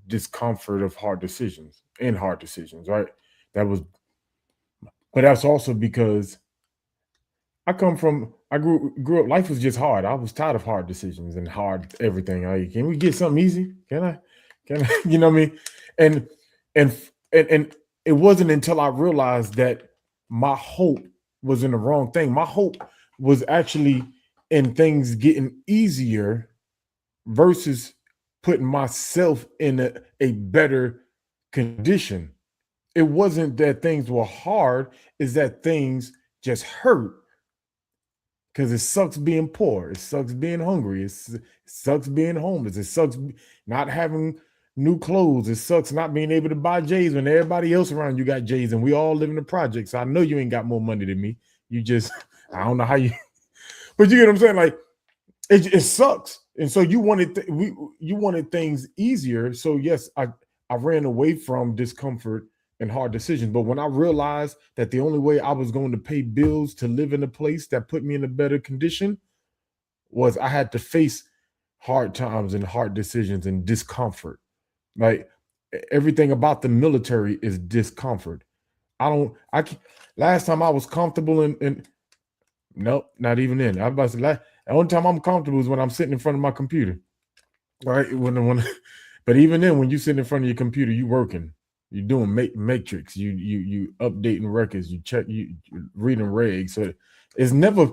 discomfort of hard decisions, right? That was, but that's also because I grew up. Life was just hard. I was tired of hard decisions and hard everything. Like, can we get something easy? Can I? You know what I mean? And and it wasn't until I realized that my hope was in the wrong thing. My hope was actually in things getting easier versus putting myself in a better condition. It wasn't that things were hard, it's that things just hurt, because it sucks being poor. It sucks being hungry. It sucks being homeless. It sucks not having new clothes. It sucks not being able to buy J's when everybody else around you got J's and we all live in the projects. I know you ain't got more money than me. You just, I don't know how you, but you get what I'm saying? Like, it sucks. And so you wanted you wanted things easier. So yes, I ran away from discomfort and hard decisions. But when I realized that the only way I was going to pay bills to live in a place that put me in a better condition was I had to face hard times and hard decisions and discomfort. Like, everything about the military is discomfort. Last time I was comfortable in nope, not even then. I was about to say, the only time I'm comfortable is when I'm sitting in front of my computer. Right? But even then, when you sit in front of your computer, you working, you're doing matrix, you updating records, you reading regs. So it's never,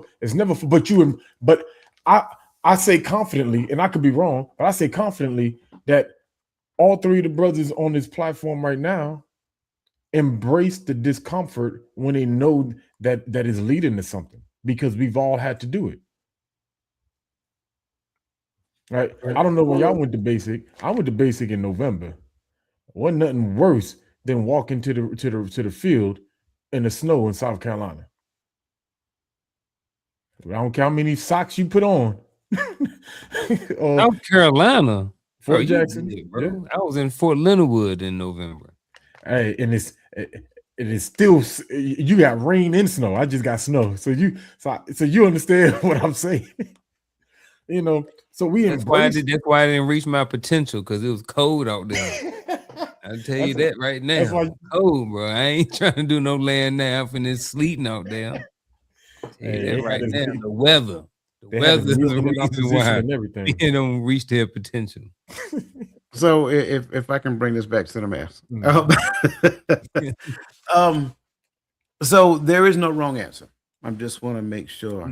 but I say confidently, and I could be wrong, but I say confidently that all 3 of the brothers on this platform right now embrace the discomfort when they know that is leading to something, because we've all had to do it. Right? I don't know when y'all went to basic. I went to basic in November. Wasn't nothing worse than walking to the field in the snow in South Carolina. I don't care how many socks you put on. Or South Carolina. Bro, Fort you Jackson. good, bro. Yeah. I was in Fort Leonard Wood in November. Hey, and it is still, you got rain and snow. I just got snow. So you understand what I'm saying. You know, so we That's why I embrace. didn't reach my potential, because it was cold out there. I'll tell you that right now. That's why. Cold, bro. I ain't trying to do no land now and it's sleeting out there. Tell you Hey, that they right had now. us- The weather. The They had weather us is the moving in reason opposition why and everything. they don't reach their potential. So if I can bring this back to the mass. So there is no wrong answer. I just want to make sure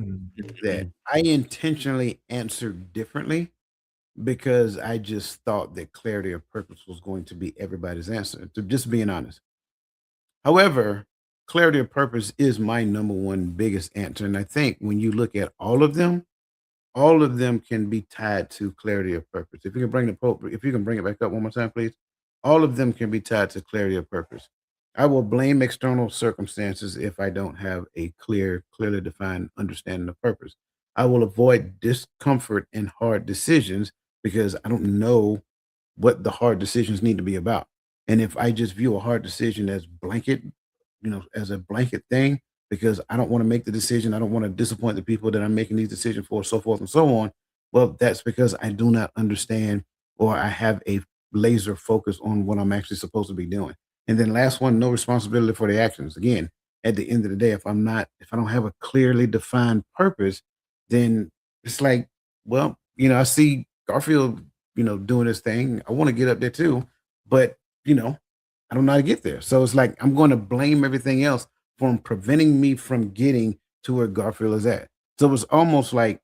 that I intentionally answered differently because I just thought that clarity of purpose was going to be everybody's answer, to just being honest. However, clarity of purpose is my number one biggest answer. And I think when you look at all of them can be tied to clarity of purpose. If you can bring it back up one more time, please. All of them can be tied to clarity of purpose. I will blame external circumstances if I don't have a clearly defined understanding of purpose. I will avoid discomfort and hard decisions because I don't know what the hard decisions need to be about. And if I just view a hard decision as blanket, as a blanket thing, because I don't want to make the decision, I don't want to disappoint the people that I'm making these decisions for, so forth and so on. Well, that's because I do not understand, or I have a laser focus on what I'm actually supposed to be doing. And then last one, no responsibility for the actions. Again, at the end of the day, if I don't have a clearly defined purpose, then it's like, well, I see Garfield, doing this thing. I want to get up there too, but I don't know how to get there. So it's like I'm going to blame everything else from preventing me from getting to where Garfield is at. So it's almost like,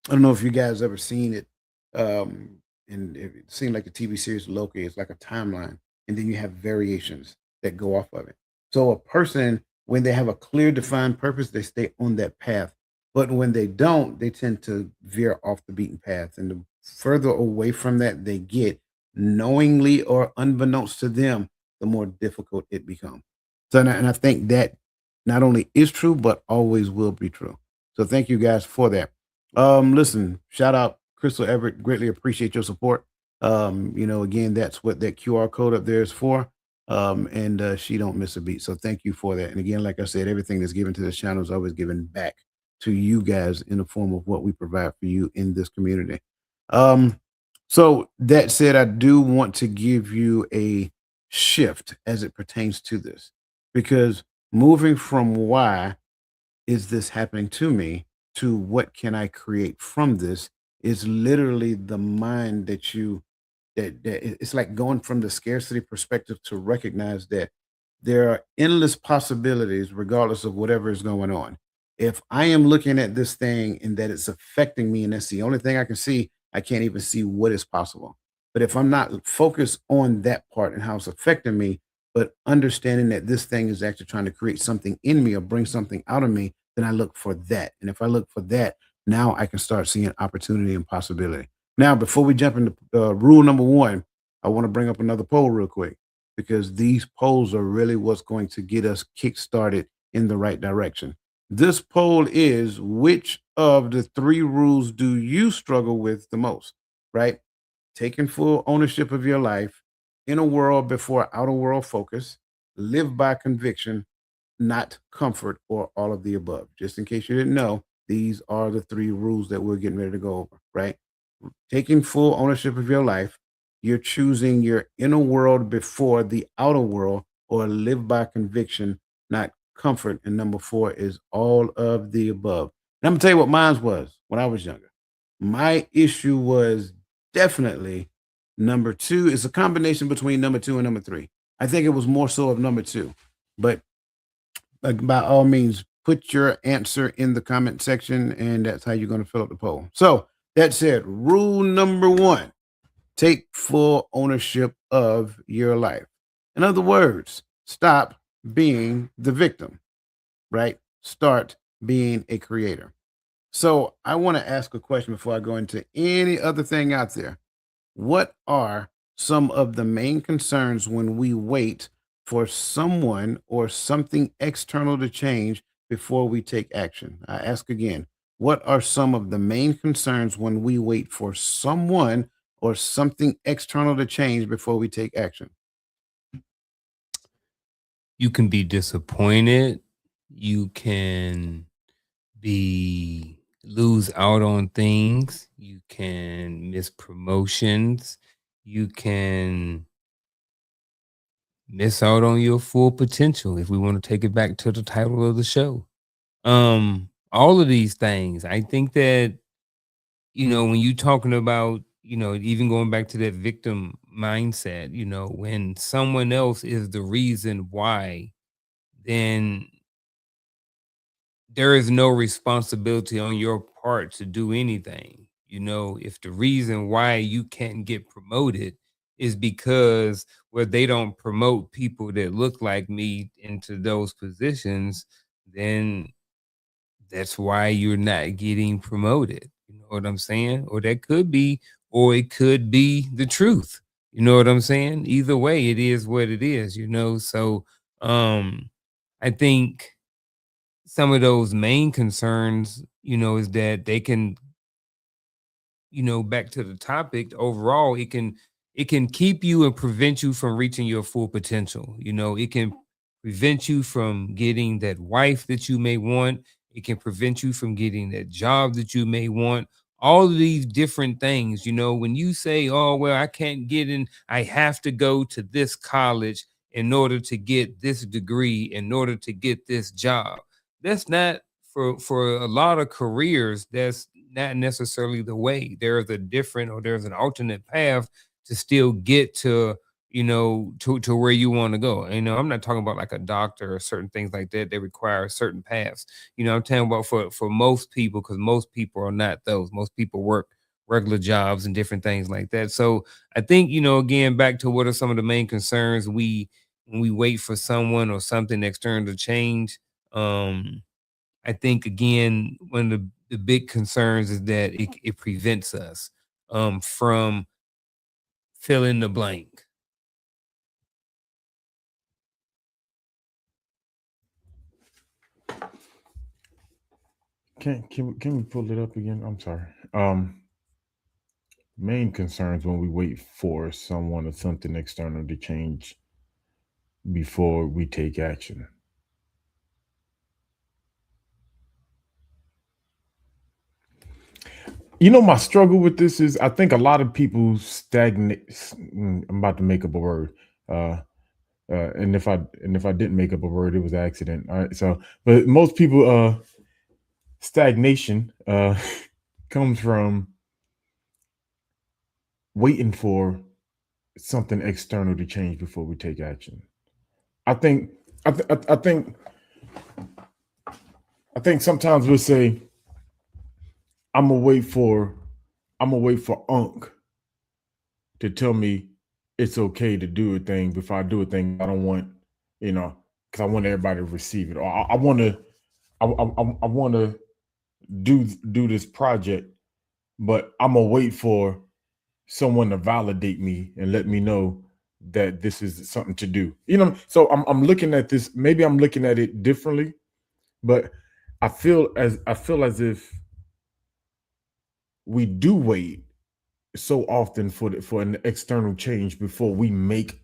I don't know if you guys ever seen it. And it seemed like the TV series Loki. It's like a timeline, and then you have variations that go off of it. So a person, when they have a clear, defined purpose, they stay on that path. But when they don't, they tend to veer off the beaten path. And the further away from that they get, knowingly or unbeknownst to them, the more difficult it becomes. So, and I think that not only is true, but always will be true. So thank you guys for that. Listen, shout out Crystal Everett. Greatly appreciate your support. Again, that's what that QR code up there is for. And she don't miss a beat. So thank you for that. And again, like I said, everything that's given to this channel is always given back to you guys in the form of what we provide for you in this community. So that said, I do want to give you a shift as it pertains to this, because moving from why is this happening to me to what can I create from this is literally the mind it's like going from the scarcity perspective to recognize that there are endless possibilities regardless of whatever is going on. If I am looking at this thing and that it's affecting me and that's the only thing I can see, I can't even see what is possible. But if I'm not focused on that part and how it's affecting me, but understanding that this thing is actually trying to create something in me or bring something out of me, then I look for that. And if I look for that, now I can start seeing opportunity and possibility. Now, before we jump into rule number one, I want to bring up another poll real quick, because these polls are really what's going to get us kick-started in the right direction. This poll is, which of the three rules do you struggle with the most, right? Taking full ownership of your life, inner world before outer world focus, live by conviction, not comfort, or all of the above. Just in case you didn't know, these are the three rules that we're getting ready to go over, right? Taking full ownership of your life, you're choosing your inner world before the outer world, or live by conviction, not comfort. And number four is all of the above. And I'm gonna tell you what mine was when I was younger. My issue was definitely number two. It's a combination between number two and number three. I think it was more so of number two, but by all means, put your answer in the comment section, and that's how you're going to fill up the poll. So that said, rule number one, take full ownership of your life. In other words, stop being the victim, right? Start being a creator. So I want to ask a question before I go into any other thing out there. What are some of the main concerns when we wait for someone or something external to change before we take action? I ask again, what are some of the main concerns when we wait for someone or something external to change before we take action? You can be disappointed. You can be lose out on things. You can miss promotions. You can miss out on your full potential if we want to take it back to the title of the show. All of these things. I think that, when you talking about, even going back to that victim mindset, when someone else is the reason why, then there is no responsibility on your part to do anything. If the reason why you can't get promoted is because they don't promote people that look like me into those positions, then that's why you're not getting promoted. You know what I'm saying? Or that could be, or it could be the truth. You know what I'm saying? Either way, it is what it is. So I think some of those main concerns, is that they can, back to the topic overall, it can keep you and prevent you from reaching your full potential. It can prevent you from getting that wife that you may want. It can prevent you from getting that job that you may want. All of these different things, when you say, oh, well, I can't get in, I have to go to this college in order to get this degree, in order to get this job. That's not for a lot of careers. That's not necessarily the way. There's a different, or there's an alternate path to still get to, to where you want to go. I'm not talking about like a doctor or certain things like that. They require certain paths. I'm talking about for most people, because most people are not those. Most people work regular jobs and different things like that. So I think, again, back to what are some of the main concerns when we wait for someone or something external to change. I think, again, one of the big concerns is that it prevents us from fill in the blank. Can we pull it up again? I'm sorry. Main concerns when we wait for someone or something external to change before we take action. My struggle with this is I think a lot of people stagnate. I'm about to make up a word. And if I didn't make up a word, it was an accident. All right. So, but most people, stagnation comes from waiting for something external to change before we take action. I think sometimes we'll say, I'm gonna wait for Unc to tell me it's okay to do a thing. Before I do a thing, I don't want, because I want everybody to receive it, or I want to do this project, but I'm gonna wait for someone to validate me and let me know that this is something to do. So I'm looking at this. Maybe I'm looking at it differently, but I feel as if we do wait so often for an external change before we make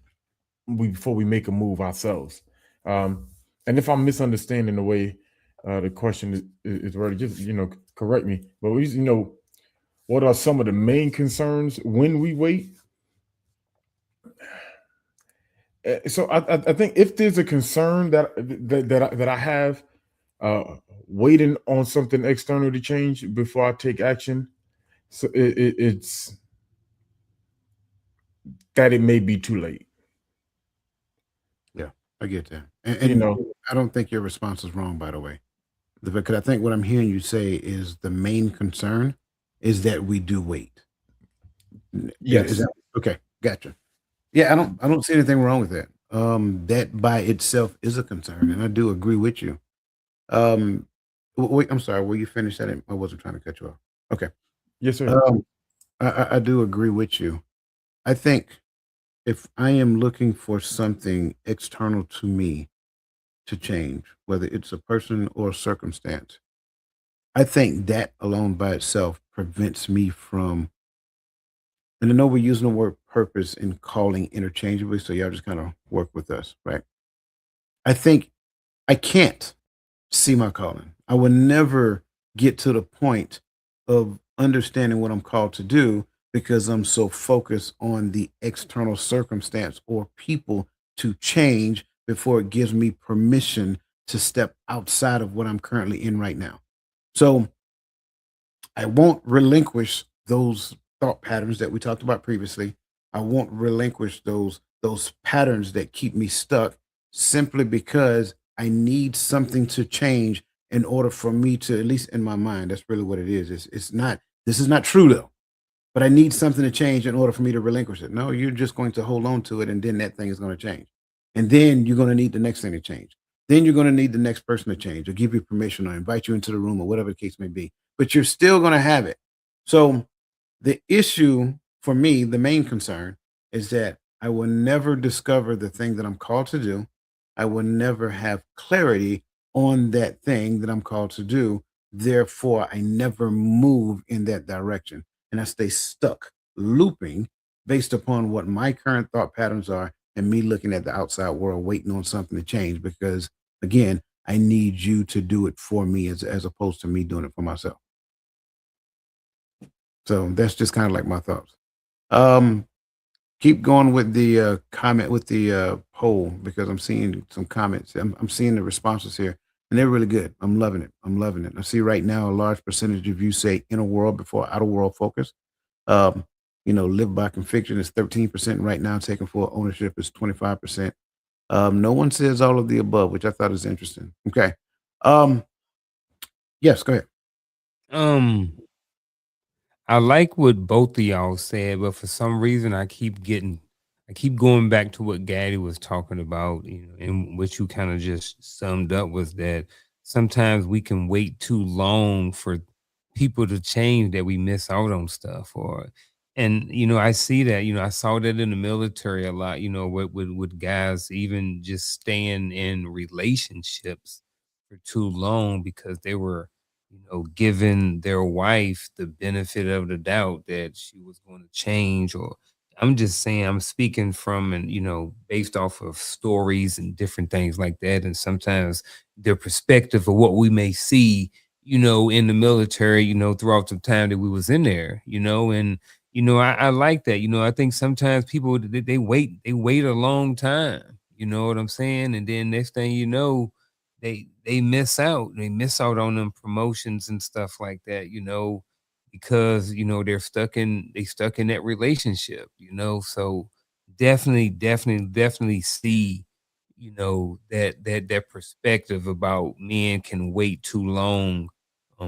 a move ourselves. And if I'm misunderstanding the way the question is worded, just correct me. But what are some of the main concerns when we wait? So I think if there's a concern that I have, waiting on something external to change before I take action, so it's that it may be too late. Yeah, I get that. And I don't think your response is wrong, by the way. Because I think what I'm hearing you say is the main concern is that we do wait. Yes. Okay, gotcha. Yeah, I don't see anything wrong with that. That by itself is a concern, and I do agree with you. Wait, I'm sorry. Will you finish that? I wasn't trying to cut you off. Okay. Yes, sir. I do agree with you. I think if I am looking for something external to me to change, whether it's a person or a circumstance, I think that alone by itself prevents me from, and I know we're using the word purpose and calling interchangeably, so y'all just kind of work with us, right? I think I can't see my calling. I will never get to the point of understanding what I'm called to do because I'm so focused on the external circumstance or people to change before it gives me permission to step outside of what I'm currently in right now. So I won't relinquish those thought patterns that we talked about previously. I won't relinquish those patterns that keep me stuck simply because I need something to change in order for me to, at least in my mind, that's really what it is. It's not, this is not true though, but I need something to change in order for me to relinquish it. No, you're just going to hold on to it and then that thing is going to change. And then you're going to need the next thing to change. Then you're going to need the next person to change or give you permission or invite you into the room or whatever the case may be. But you're still going to have it. So the issue for me, the main concern is that I will never discover the thing that I'm called to do. I will never have clarity on that thing that I'm called to do. Therefore, I never move in that direction. And I stay stuck looping based upon what my current thought patterns are and me looking at the outside world, waiting on something to change. Because again, I need you to do it for me as opposed to me doing it for myself. So that's just kind of like my thoughts. Keep going with the comment with the poll because I'm seeing some comments. I'm seeing the responses here, and they're really good. I'm loving it. I'm loving it. I see right now a large percentage of you say inner world before outer world focus. Live by conviction is 13% right now. Taking full ownership is 25%. No one says all of the above, which I thought is interesting. Okay. Yes, go ahead. I like what both of y'all said, but for some reason I keep going back to what Gaddy was talking about, and what you kind of just summed up was that sometimes we can wait too long for people to change that we miss out on stuff and I see that, I saw that in the military a lot, with guys even just staying in relationships for too long because they were giving their wife the benefit of the doubt that she was going to change. Or I'm just saying, I'm speaking from, and, based off of stories and different things like that. And sometimes their perspective of what we may see, in the military, throughout the time that we was in there, and, I like that, I think sometimes people, they wait a long time, you know what I'm saying? And then next thing you know, they miss out. They miss out on them promotions and stuff like that, because they stuck in that relationship, So definitely see, that perspective about men can wait too long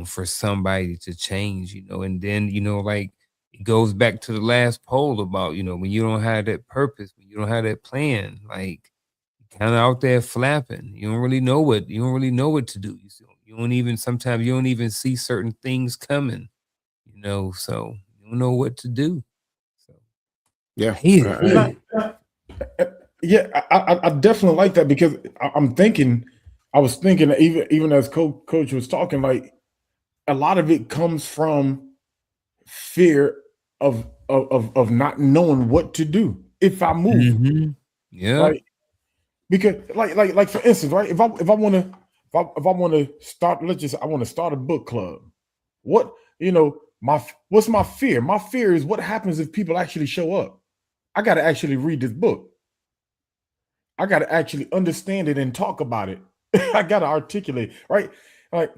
for somebody to change, and then, like it goes back to the last poll about, when you don't have that purpose, when you don't have that plan, like kind of out there flapping. You don't really know what to do. You don't even sometimes you don't even see certain things coming, so you don't know what to do. So Yeah. I hate Nah, it. yeah, I definitely like that because I'm thinking, I was thinking that even as coach was talking, like a lot of it comes from fear of not knowing what to do if I move, Mhm. Yeah. right? Because like for instance, right? If I want to start, I want to start a book club. What what's my fear? My fear is what happens if people actually show up. I got to actually read this book. I got to actually understand it and talk about it. I got to articulate, right? Like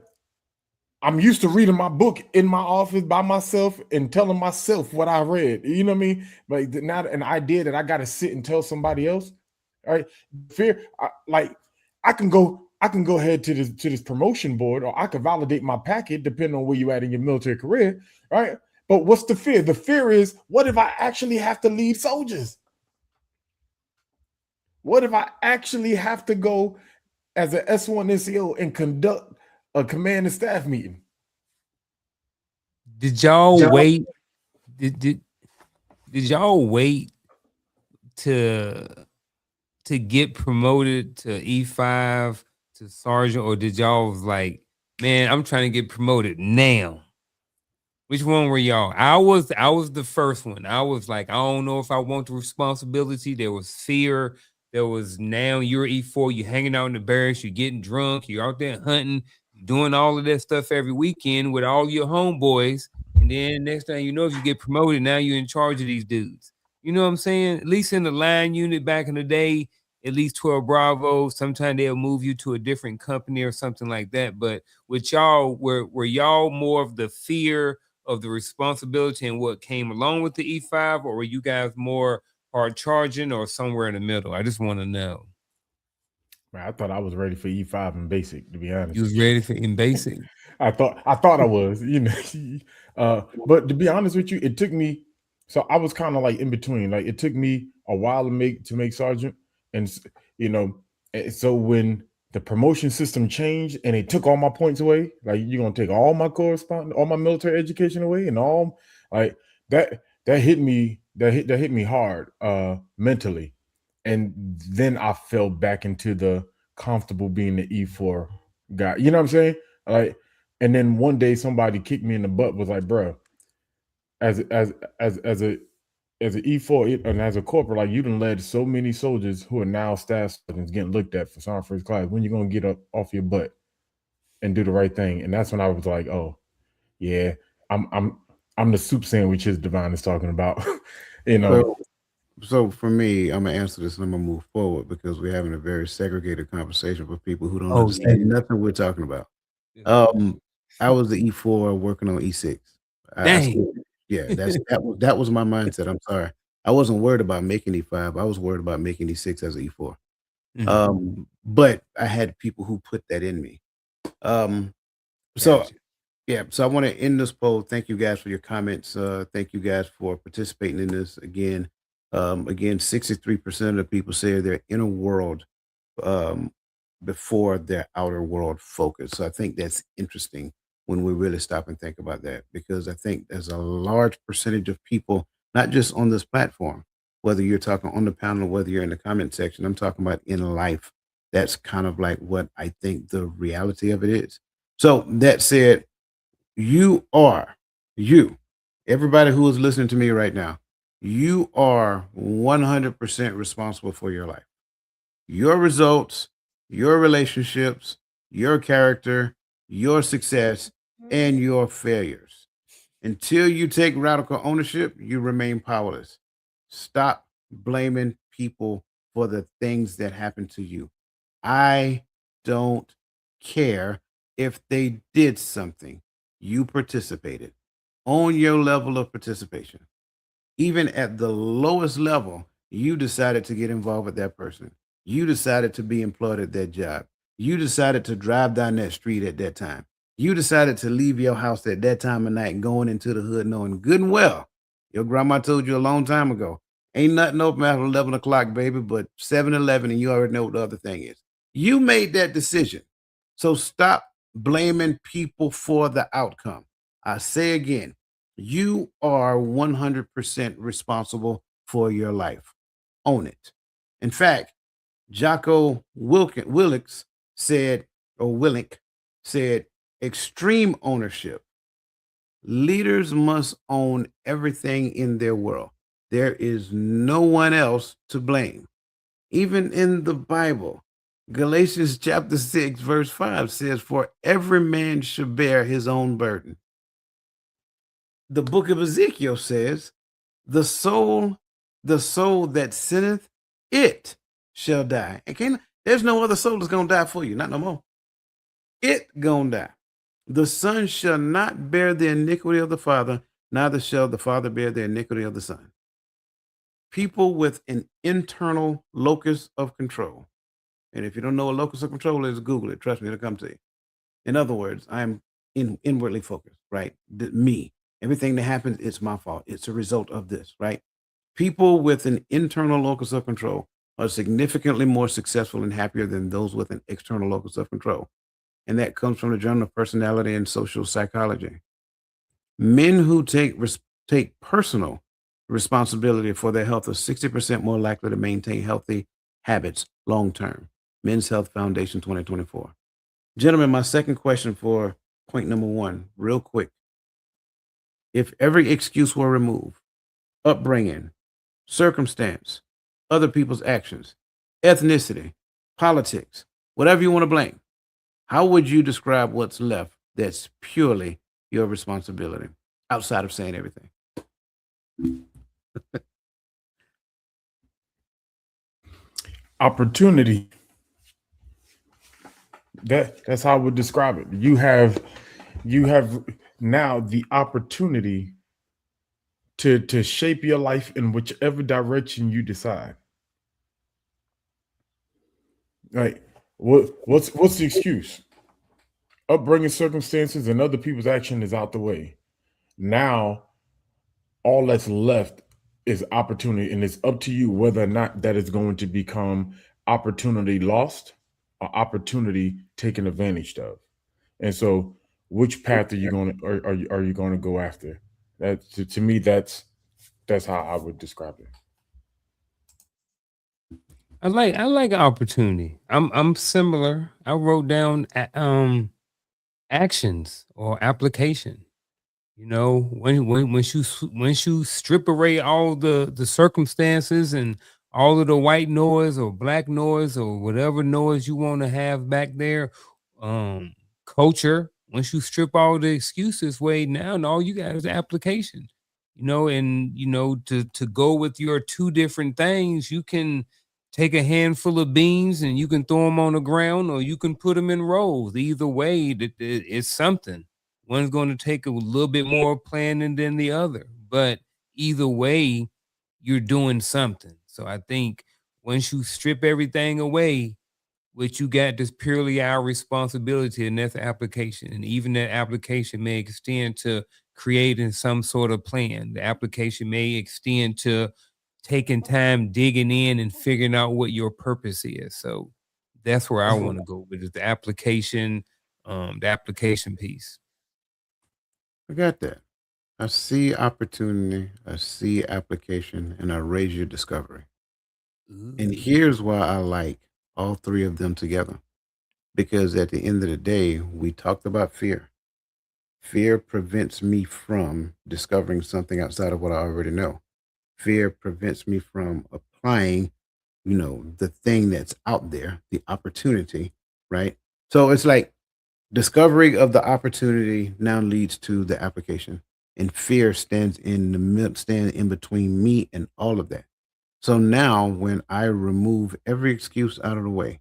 I'm used to reading my book in my office by myself and telling myself what I read. You know what I mean? But not an idea that I got to sit and tell somebody else. Right? Fear, I can go ahead to this promotion board, or I can validate my packet depending on where you at in your military career, right? But what's the fear? The fear is, what if I actually have to lead soldiers? What if I actually have to go as an S1 NCO and conduct a command and staff meeting? Did y'all wait? Did y'all wait to get promoted to E5 to sergeant, or did y'all was like, man, I'm trying to get promoted now? Which one were y'all? I was the first one. I was like, I don't know if I want the responsibility. There was fear. There was, now you're E4, you're hanging out in the barracks, you're getting drunk, you're out there hunting, doing all of that stuff every weekend with all your homeboys. And then next thing you know, if you get promoted, now you're in charge of these dudes. You know what I'm saying? At least in the line unit back in the day, at least 12 Bravo, sometimes they'll move you to a different company or something like that. But with y'all, were y'all more of the fear of the responsibility and what came along with the E5, or were you guys more hard charging or somewhere in the middle? I just want to know. Man, I thought I was ready for E5 in basic, to be honest. You was ready for in basic? I thought I was, you know. But to be honest with you, it took me, so I was kind of like in between. Like, it took me a while to make sergeant. And you know, so when the promotion system changed and they took all my points away, like, you're gonna take all my correspondence, all my military education away, and all like that hit me, that hit me hard mentally. And then I fell back into the comfortable being the E4 guy. You know what I'm saying? Like, and then one day somebody kicked me in the butt, was like, bro, as a E4 and as a corporal, like, you done led so many soldiers who are now staff sergeants getting looked at for Sergeant First Class. When you gonna get up off your butt and do the right thing? And that's when I was like, oh yeah, I'm the soup sandwiches Divine is talking about. You know. So for me, I'm gonna answer this and I'm gonna move forward, because we're having a very segregated conversation for people who don't understand nothing we're talking about. I was the E4 working on E6. Yeah, that was my mindset. I'm sorry. I wasn't worried about making E5. I was worried about making E6 as an E4. But I had people who put that in me. So Gotcha. yeah, so I want to end this poll. Thank you guys for your comments. Thank you guys for participating in this again. Again, 63% of the people say their inner world before their outer world focus. So I think that's interesting when we really stop and think about that, because I think there's a large percentage of people, not just on this platform, whether you're talking on the panel or whether you're in the comment section, I'm talking about in life. That's kind of like what I think the reality of it is. So that said, everybody who is listening to me right now, you are 100% responsible for your life, your results, your relationships, your character, your success, and your failures. Until you take radical ownership, you remain powerless. Stop blaming people for the things that happen to you. I don't care if they did something. You participated. Own your level of participation. Even at the lowest level, you decided to get involved with that person. You decided to be employed at that job. You decided to drive down that street at that time. You decided to leave your house at that time of night and going into the hood, knowing good and well, your grandma told you a long time ago, ain't nothing open after 11 o'clock, baby, but 7-Eleven, and you already know what the other thing is. You made that decision. So stop blaming people for the outcome. I say again, you are 100% responsible for your life. Own it. In fact, Jocko Willink said, extreme ownership. Leaders must own everything in their world. There is no one else to blame. Even in the Bible, Galatians chapter 6, verse 5 says, for every man should bear his own burden. The book of Ezekiel says, the soul that sinneth, it shall die. And there's no other soul that's going to die for you, not no more. It going to die. The son shall not bear the iniquity of the father, neither shall the father bear the iniquity of the son. People with an internal locus of control. And if you don't know what locus of control is, Google it. Trust me, it'll come to you. In other words, I'm inwardly focused, right? Me. Everything that happens, it's my fault. It's a result of this, right? People with an internal locus of control are significantly more successful and happier than those with an external locus of control. And that comes from the Journal of Personality and Social Psychology. Men who take personal responsibility for their health are 60% more likely to maintain healthy habits long term. Men's Health Foundation 2024. Gentlemen, my second question for point number one, real quick. If every excuse were removed, upbringing, circumstance, other people's actions, ethnicity, politics, whatever you want to blame, how would you describe what's left that's purely your responsibility outside of saying everything? Opportunity. That's how I would describe it. You have now the opportunity to shape your life in whichever direction you decide. Like what's the excuse? Upbringing, circumstances, and other people's action is out the way. Now all that's left is opportunity, and it's up to you whether or not that is going to become opportunity lost or opportunity taken advantage of. And so, which path are you going to are you going to go after? That to me, that's how I would describe it. I like opportunity. I'm similar. I wrote down actions or application. You know, once you strip away all the circumstances and all of the white noise or black noise or whatever noise you want to have back there, um, culture. Once you strip all the excuses away, now and all you got is application. You know, and to go with your two different things, you can take a handful of beans and you can throw them on the ground, or you can put them in rolls. Either way, it's something. One's going to take a little bit more planning than the other, but either way, you're doing something. So I think once you strip everything away, what you got is purely our responsibility, and that's the application. And even that application may extend to creating some sort of plan. The application may extend to taking time digging in and figuring out what your purpose is. So that's where I want to go with it, the application piece. I got that. I see opportunity, I see application, and I raise your discovery. And here's why I like all three of them together. Because at the end of the day, we talked about fear. Fear prevents me from discovering something outside of what I already know. Fear prevents me from applying, the thing that's out there, the opportunity, right? So it's like discovery of the opportunity now leads to the application, and fear stands in the middle, stand in between me and all of that. So now, when I remove every excuse out of the way,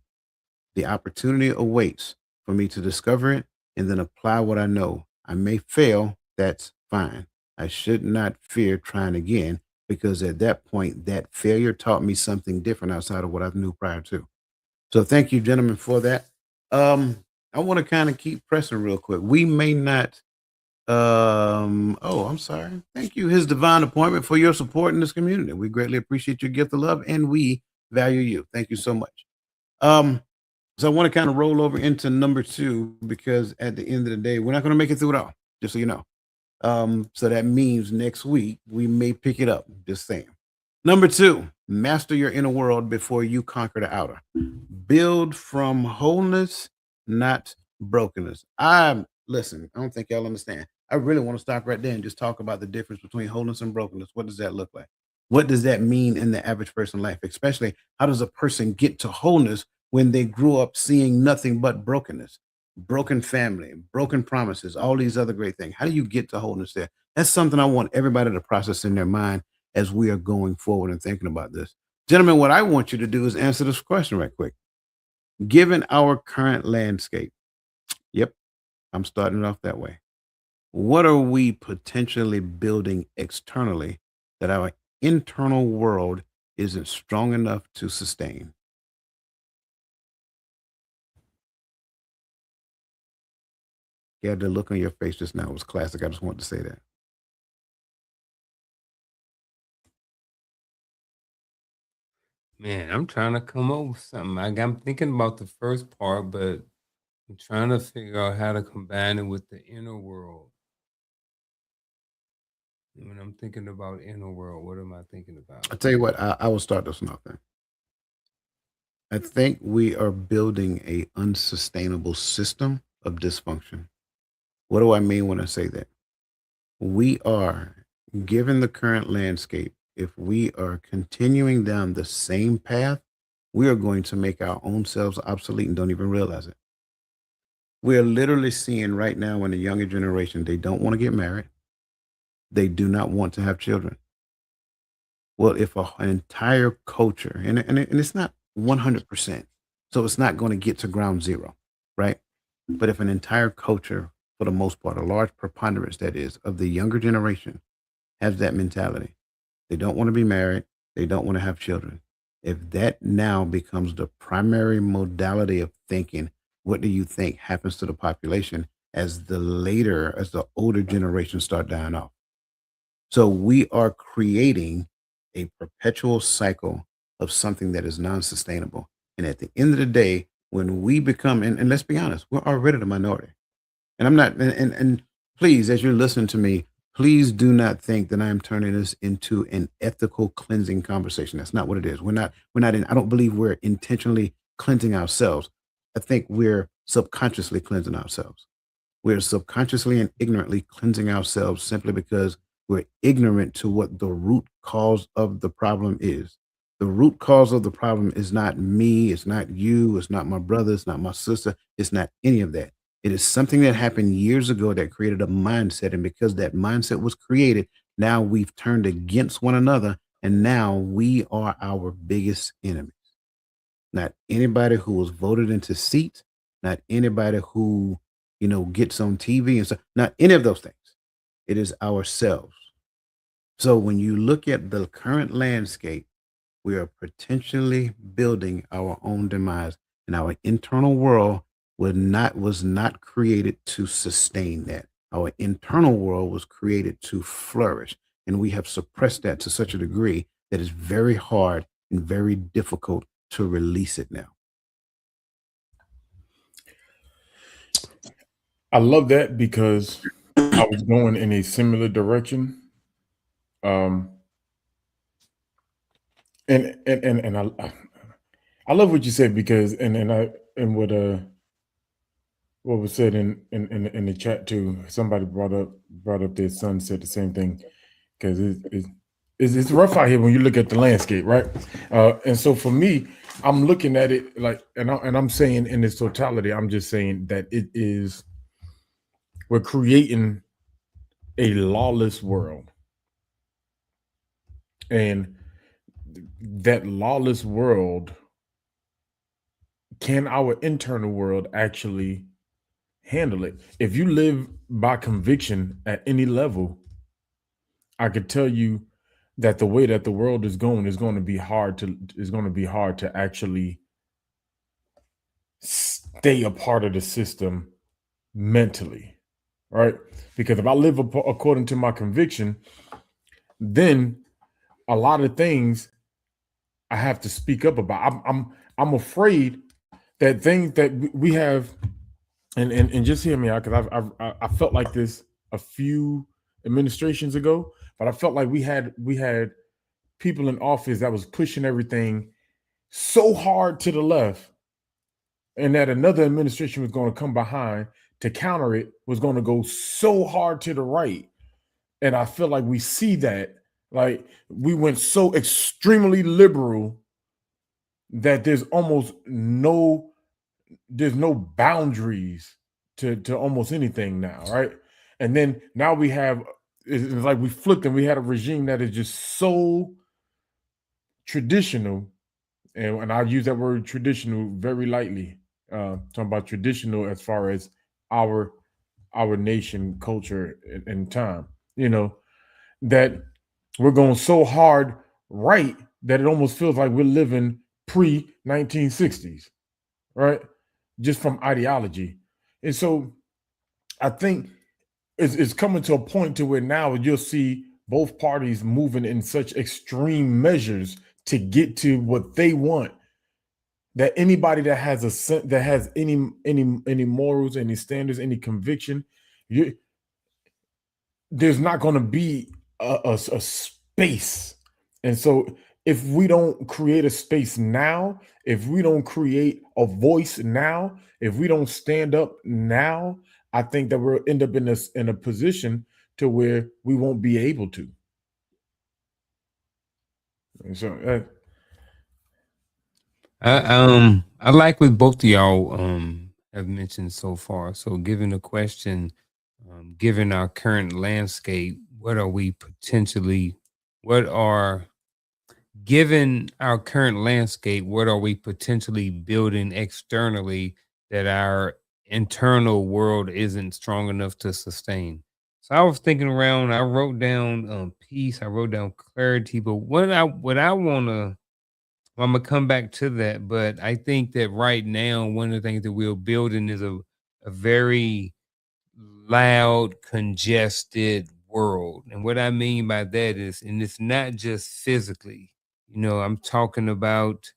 the opportunity awaits for me to discover it and then apply what I know. I may fail, that's fine. I should not fear trying again, because at that point, that failure taught me something different outside of what I knew prior to. So thank you, gentlemen, for that. I want to kind of keep pressing real quick. We may not. Oh, I'm sorry. Thank you, His Divine Appointment, for your support in this community. We greatly appreciate your gift of love, and we value you. Thank you so much. So I want to kind of roll over into number two, because at the end of the day, we're not going to make it through it all, just so you know. So that means next week we may pick it up. Just saying. Number two, master your inner world before you conquer the outer. Build from wholeness, not brokenness. Listen, I don't think y'all understand. I really want to stop right there and just talk about the difference between wholeness and brokenness. What does that look like? What does that mean in the average person's life? Especially, how does a person get to wholeness when they grew up seeing nothing but brokenness? Broken family, broken promises, all these other great things. How do you get to wholeness there? That's something I want everybody to process in their mind as we are going forward and thinking about this. Gentlemen, what I want you to do is answer this question right quick. Given our current landscape, yep, I'm starting it off that way. What are we potentially building externally that our internal world isn't strong enough to sustain? Yeah, the look on your face just now was classic. I just wanted to say that. Man, I'm trying to come up with something. I'm thinking about the first part, but I'm trying to figure out how to combine it with the inner world. When I'm thinking about inner world, what am I thinking about? I tell you what, I will start this one off then. I think we are building a unsustainable system of dysfunction. What do I mean when I say that? We are, given the current landscape, if we are continuing down the same path, we are going to make our own selves obsolete and don't even realize it. We're literally seeing right now in the younger generation, they don't want to get married. They do not want to have children. Well, if an entire culture, and it's not 100%, so it's not going to get to ground zero, right? But if an entire culture, for the most part, a large preponderance that is, of the younger generation has that mentality, they don't want to be married, they don't want to have children. If that now becomes the primary modality of thinking, what do you think happens to the population as the older generations start dying off? So we are creating a perpetual cycle of something that is non-sustainable. And at the end of the day, when we become, and let's be honest, we're already the minority. And I'm not, and please, as you're listening to me, please do not think that I am turning this into an ethical cleansing conversation. That's not what it is. I don't believe we're intentionally cleansing ourselves. I think we're subconsciously cleansing ourselves. We're subconsciously and ignorantly cleansing ourselves simply because we're ignorant to what the root cause of the problem is. The root cause of the problem is not me, it's not you, it's not my brother, it's not my sister, it's not any of that. It is something that happened years ago that created a mindset. And because that mindset was created, now we've turned against one another. And now we are our biggest enemies. Not anybody who was voted into seats, not anybody who, gets on TV and stuff, not any of those things. It is ourselves. So when you look at the current landscape, we are potentially building our own demise, and our internal world was not created to sustain that. Our internal world was created to flourish, and we have suppressed that to such a degree that it's very hard and very difficult to release it now. I love that because I was going in a similar direction. And I love what you said because and what was said in the chat too. Somebody brought up their son said the same thing because it's rough out here when you look at the landscape, right? And so for me, I'm looking at it like, and I'm saying in its totality, I'm just saying that we're creating a lawless world, and that lawless world, can our internal world actually handle it? If you live by conviction at any level, I could tell you that the way that the world is going is going to be hard to actually stay a part of the system mentally, right? Because if I live according to my conviction, then a lot of things I have to speak up about. I'm afraid that things that we have, and just hear me out, because I felt like this a few administrations ago, but I felt like we had people in office that was pushing everything so hard to the left, and that another administration was going to come behind to counter it, was going to go so hard to the right. And I feel like we see that, like, we went so extremely liberal that there's no boundaries to almost anything now, right? And then now we have, it's like we flipped and we had a regime that is just so traditional, and I use that word traditional very lightly, talking about traditional as far as our nation, culture, and time, that we're going so hard right that it almost feels like we're living pre-1960s, right? Just from ideology. And so I think it's coming to a point to where now you'll see both parties moving in such extreme measures to get to what they want, that anybody that has any morals, any standards, any conviction, there's not going to be a space. And so if we don't create a space now, if we don't create a voice now, if we don't stand up now, I think that we'll end up in a position to where we won't be able to. And so I like what both of y'all have mentioned so far. So given the question, given our current landscape, what are we potentially what are given our current landscape, what are we potentially building externally that our internal world isn't strong enough to sustain? So I was thinking around, I wrote down peace, I wrote down clarity, but what I want to I'm gonna come back to that, but I think that right now one of the things that we're building is a very loud, congested world. And what I mean by that is, and it's not just physically, I'm talking about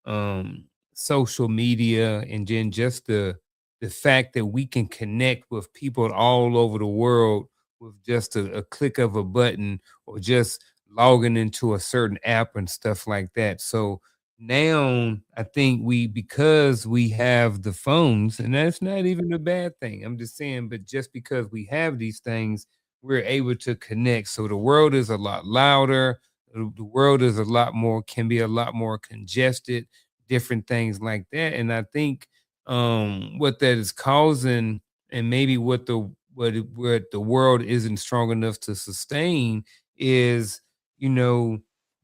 um social media, and then just the fact that we can connect with people all over the world with just a click of a button, or just logging into a certain app and stuff like that. So now I think because we have the phones, and that's not even a bad thing. I'm just saying, but just because we have these things, we're able to connect. So the world is a lot louder. The world is a lot more, can be a lot more congested, different things like that. And I think what that is causing, and maybe what the world isn't strong enough to sustain, is you know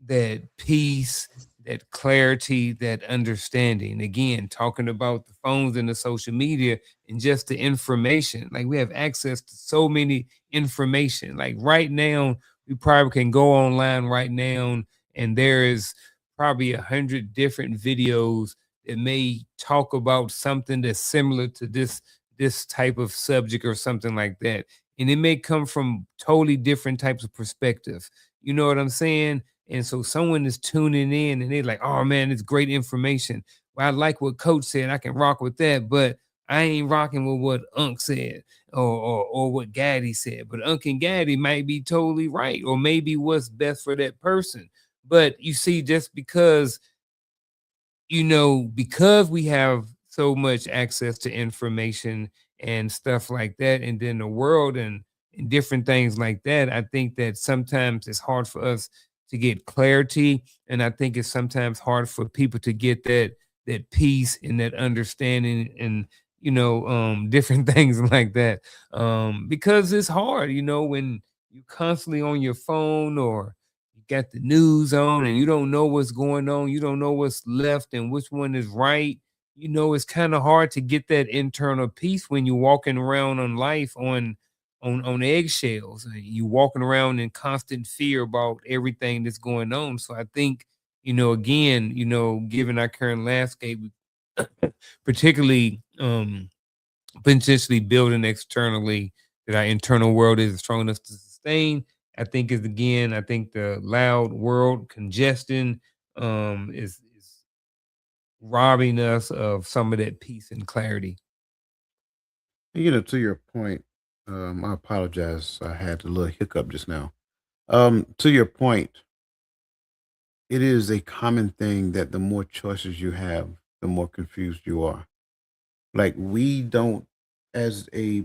that peace, that clarity, that understanding. Again, talking about the phones and the social media and just the information. Like, we have access to so many information. Like right now, we probably can go online right now, and there is probably 100 different videos that may talk about something that's similar to this type of subject or something like that. And it may come from totally different types of perspective. You know what I'm saying? And so someone is tuning in and they're like, oh man, it's great information. Well, I like what coach said. I can rock with that, but I ain't rocking with what Unc said, or what Gaddy said. But Unc and Gaddy might be totally right, or maybe what's best for that person. But you see, just because we have so much access to information and stuff like that, and then the world and different things like that, I think that sometimes it's hard for us to get clarity, and I think it's sometimes hard for people to get that peace and that understanding, and different things like that, because it's hard, when you're constantly on your phone, or you got the news on and you don't know what's going on, you don't know what's left and which one is right. It's kind of hard to get that internal peace when you're walking around on life on eggshells, and you walking around in constant fear about everything that's going on. So I think, again, given our current landscape, particularly potentially building externally, that our internal world is strong enough to sustain. I think the loud world congestion is robbing us of some of that peace and clarity. To your point, I apologize. I had a little hiccup just now. To your point, it is a common thing that the more choices you have, the more confused you are. Like, we don't, as a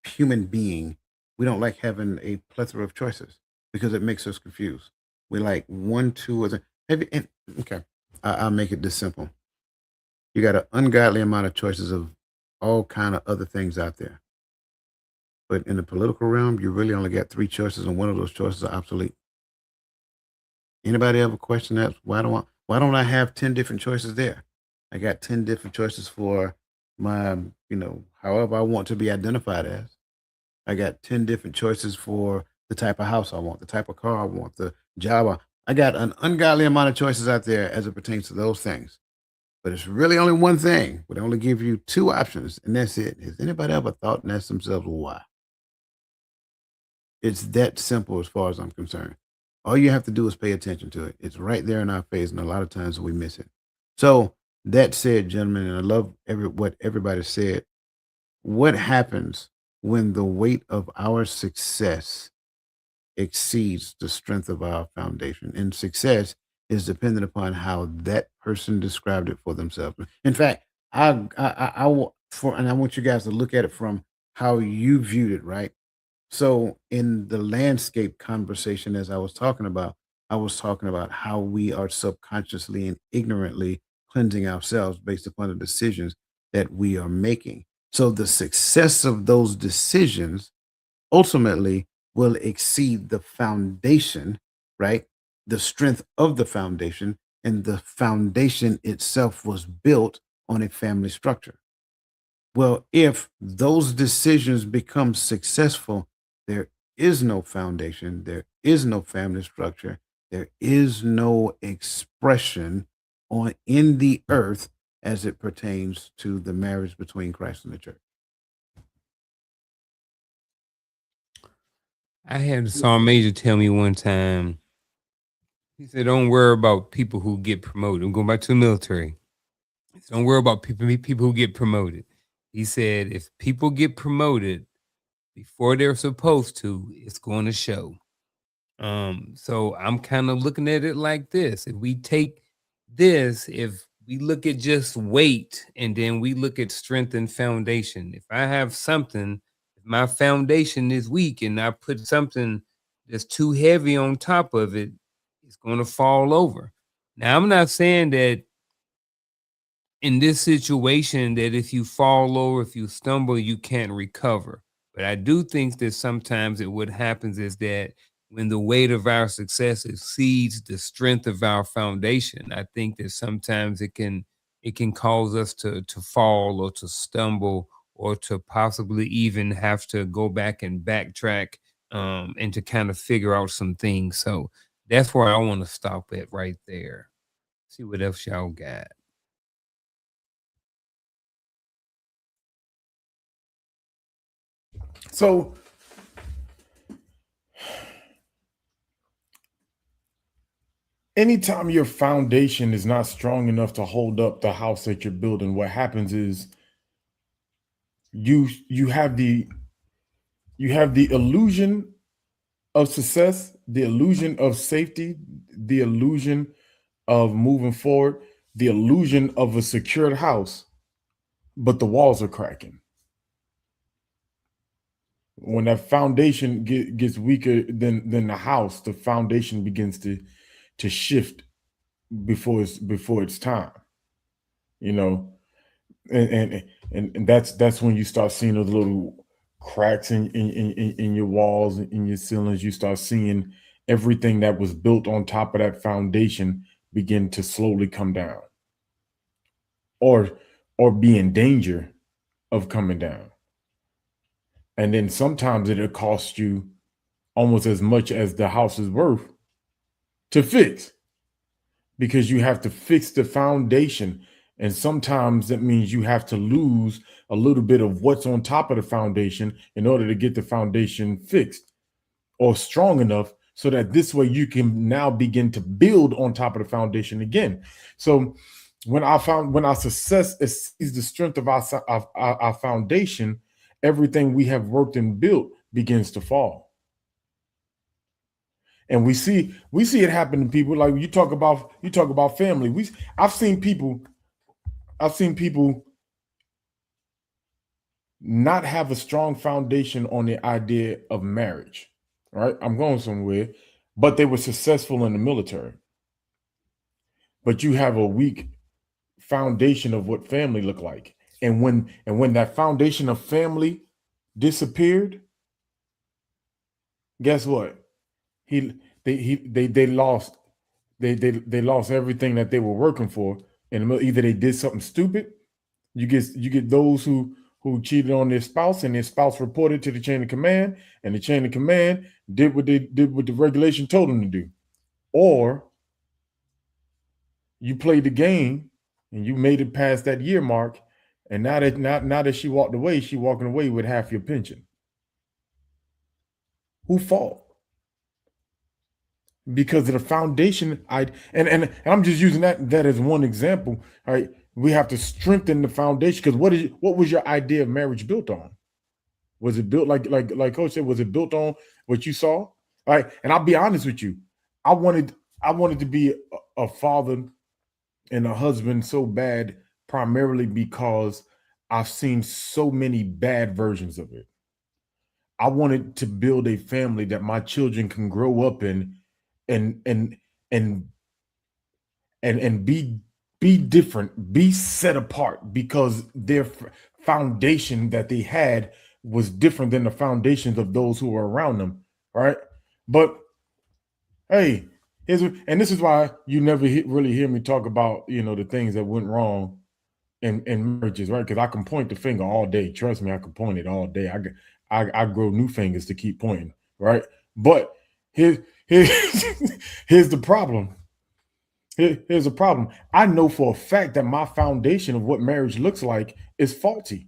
human being, we don't like having a plethora of choices because it makes us confused. We like one, two, or okay. I'll make it this simple. You got an ungodly amount of choices of all kind of other things out there. But in the political realm, you really only got three choices, and one of those choices are obsolete. Anybody ever question that? Why don't I have 10 different choices there? I got 10 different choices for my, however I want to be identified as. I got 10 different choices for the type of house I want, the type of car I want, the job. I got an ungodly amount of choices out there as it pertains to those things. But it's really only one thing. Would only give you two options, and that's it. Has anybody ever thought and asked themselves why? It's that simple as far as I'm concerned. All you have to do is pay attention to it. It's right there in our face, and a lot of times we miss it. So that said, gentlemen, and I love what everybody said. What happens when the weight of our success exceeds the strength of our foundation. And success is dependent upon how that person described it for themselves. In fact, I want you guys to look at it from how you viewed it, right? So in the landscape conversation, as I was talking about how we are subconsciously and ignorantly cleansing ourselves based upon the decisions that we are making. So the success of those decisions ultimately will exceed the foundation, right? The strength of the foundation, and the foundation itself was built on a family structure. Well, if those decisions become successful, there is no foundation, there is no family structure, there is no expression on in the earth as it pertains to the marriage between Christ and the church. I had a Sergeant Major tell me one time, he said, don't worry about people who get promoted. I'm going back to the military. He said, don't worry about people who get promoted. He said, if people get promoted before they're supposed to, it's going to show. So I'm kind of looking at it like this. If we take this, if we look at just weight and then we look at strength and foundation, if I have something, if my foundation is weak and I put something that's too heavy on top of it, it's going to fall over. Now, I'm not saying that in this situation that if you fall over, if you stumble, you can't recover. But I do think that sometimes what happens is that when the weight of our success exceeds the strength of our foundation, I think that sometimes it can cause us to fall or to stumble or to possibly even have to go back and backtrack and to kind of figure out some things. So that's where I want to stop at right there. See what else y'all got. So anytime your foundation is not strong enough to hold up the house that you're building, what happens is you have the illusion of success, the illusion of safety, the illusion of moving forward, the illusion of a secured house, but the walls are cracking. When that foundation gets weaker than the house, the foundation begins to shift before it's time, you know, and that's when you start seeing those little cracks in your walls, in your ceilings. You start seeing everything that was built on top of that foundation begin to slowly come down, or be in danger of coming down. And then sometimes it'll cost you almost as much as the house is worth to fix, because you have to fix the foundation. And sometimes that means you have to lose a little bit of what's on top of the foundation in order to get the foundation fixed or strong enough so that this way you can now begin to build on top of the foundation again. So when our success exceeds the strength of our foundation, everything we have worked and built begins to fall. And we see it happen to people. Like you talk about family. I've seen people not have a strong foundation on the idea of marriage. Right? I'm going somewhere, but they were successful in the military. But you have a weak foundation of what family looked like. And when that foundation of family disappeared, guess what? They lost everything that they were working for. And either they did something stupid. You get those who cheated on their spouse, and their spouse reported to the chain of command, and the chain of command did what the regulation told them to do. Or you played the game and you made it past that year mark, and now that she walked away, she walking away with half your pension. Who fault? Because of the foundation. And I'm just using that as one example. All right, we have to strengthen the foundation, because what was your idea of marriage built on? Was it built like Coach said? Was it built on what you saw? All right. And I'll be honest with you. I wanted to be a father and a husband so bad, primarily because I've seen so many bad versions of it. I wanted to build a family that my children can grow up in and and and and be different, be set apart, because their foundation that they had was different than the foundations of those who were around them, right? But hey, and this is why you never really hear me talk about, the things that went wrong in marriages, right? Because I can point the finger all day. Trust me, I can point it all day. I grow new fingers to keep pointing, right? But here's here's the problem. Here's the problem. I know for a fact that my foundation of what marriage looks like is faulty.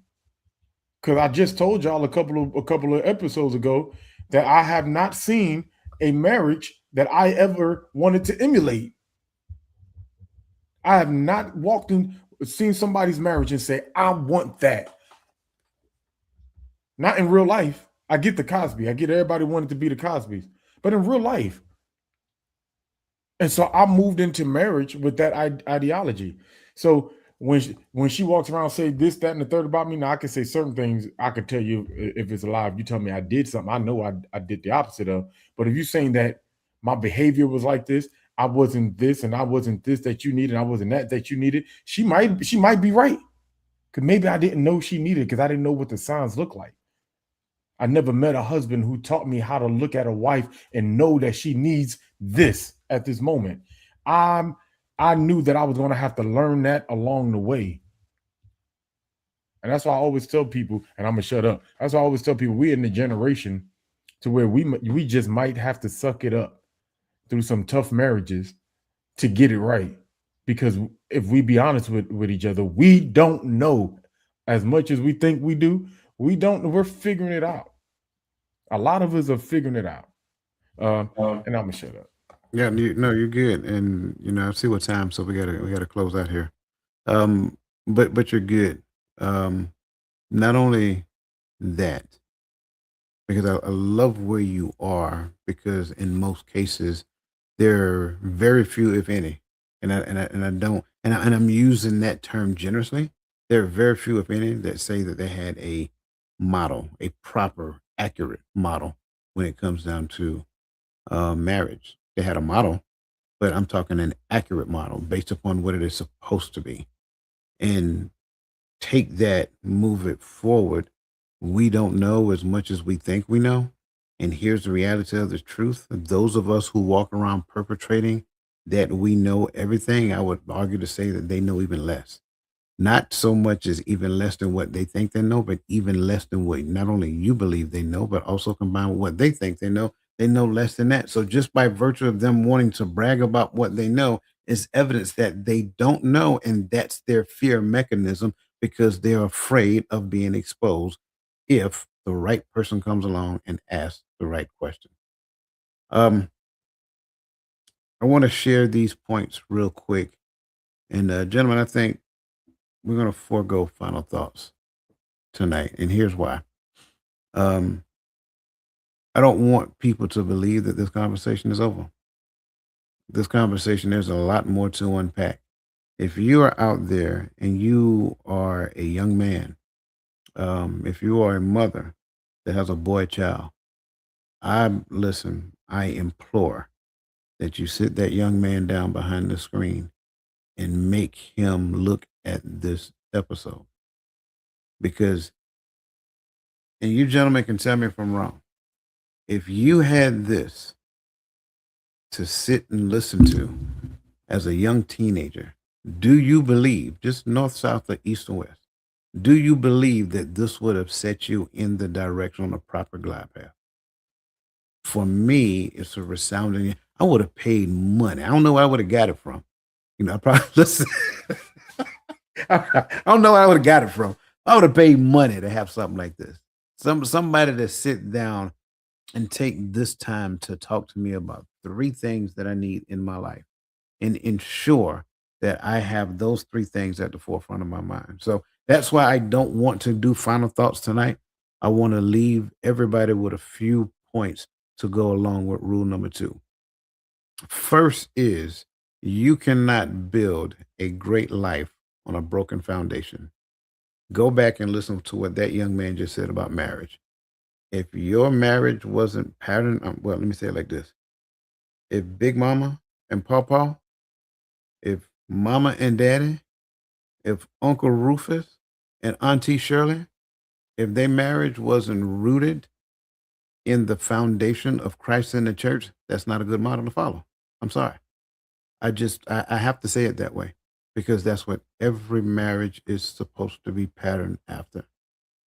Because I just told y'all a couple of episodes ago that I have not seen a marriage that I ever wanted to emulate. I have not seen somebody's marriage and say, I want that. Not in real life. I get the Cosby. I get everybody wanted to be the Cosbys. But in real life. And so I moved into marriage with that ideology. So when she walks around and say this, that, and the third about me, now I can say certain things. I could tell you if it's a lie. If you tell me I did something, I know I did the opposite of. But if you're saying that my behavior was like this, I wasn't this, and I wasn't this that you needed, I wasn't that you needed, she might be right. Because maybe I didn't know she needed, because I didn't know what the signs look like. I never met a husband who taught me how to look at a wife and know that she needs this at this moment. I knew that I was going to have to learn that along the way. And that's why I always tell people, and I'm going to shut up. That's why I always tell people we're in the generation to where we just might have to suck it up through some tough marriages to get it right. Because if we be honest with each other, we don't know as much as we think we do. We're figuring it out. A lot of us are figuring it out. And I'm gonna shut up. Yeah, you're good, and I see what time, so we gotta close out here. But you're good. Not only that, because I love where you are, because in most cases there are very few, if any, and I'm using that term generously. There are very few, if any, that say that they had a model, a proper, accurate model when it comes down to marriage. They had a model, but I'm talking an accurate model based upon what it is supposed to be. And take that, move it forward. We don't know as much as we think we know. And here's the reality of the truth. Those of us who walk around perpetrating that we know everything, I would argue to say that they know even less. Not so much as even less than what they think they know, but even less than what not only you believe they know, but also combined with what they think they know less than that. So just by virtue of them wanting to brag about what they know is evidence that they don't know, and that's their fear mechanism, because they're afraid of being exposed if the right person comes along and asks the right question. I want to share these points real quick. And gentlemen, I think we're going to forego final thoughts tonight. And here's why. I don't want people to believe that this conversation is over. This conversation, there's a lot more to unpack. If you are out there and you are a young man, if you are a mother that has a boy child, I implore that you sit that young man down behind the screen and make him look at this episode. Because, and you gentlemen can tell me if I'm wrong, if you had this to sit and listen to as a young teenager, do you believe, just north, south, or east, or west, do you believe that this would have set you in the direction on a proper glide path? For me, it's a resounding, I would have paid money. I don't know where I would have got it from. I probably listen. I don't know where I would have got it from. I would have paid money to have something like this. Somebody to sit down and take this time to talk to me about 3 things that I need in my life and ensure that I have those 3 things at the forefront of my mind. So that's why I don't want to do final thoughts tonight. I want to leave everybody with a few points to go along with rule number 2. First is you cannot build a great life on a broken foundation. Go back and listen to what that young man just said about marriage. If your marriage wasn't patterned, well, let me say it like this. If Big Mama and Pawpaw, if Mama and Daddy, if Uncle Rufus and Auntie Shirley, if their marriage wasn't rooted in the foundation of Christ and the church, that's not a good model to follow. I'm sorry. I have to say it that way because that's what every marriage is supposed to be patterned after.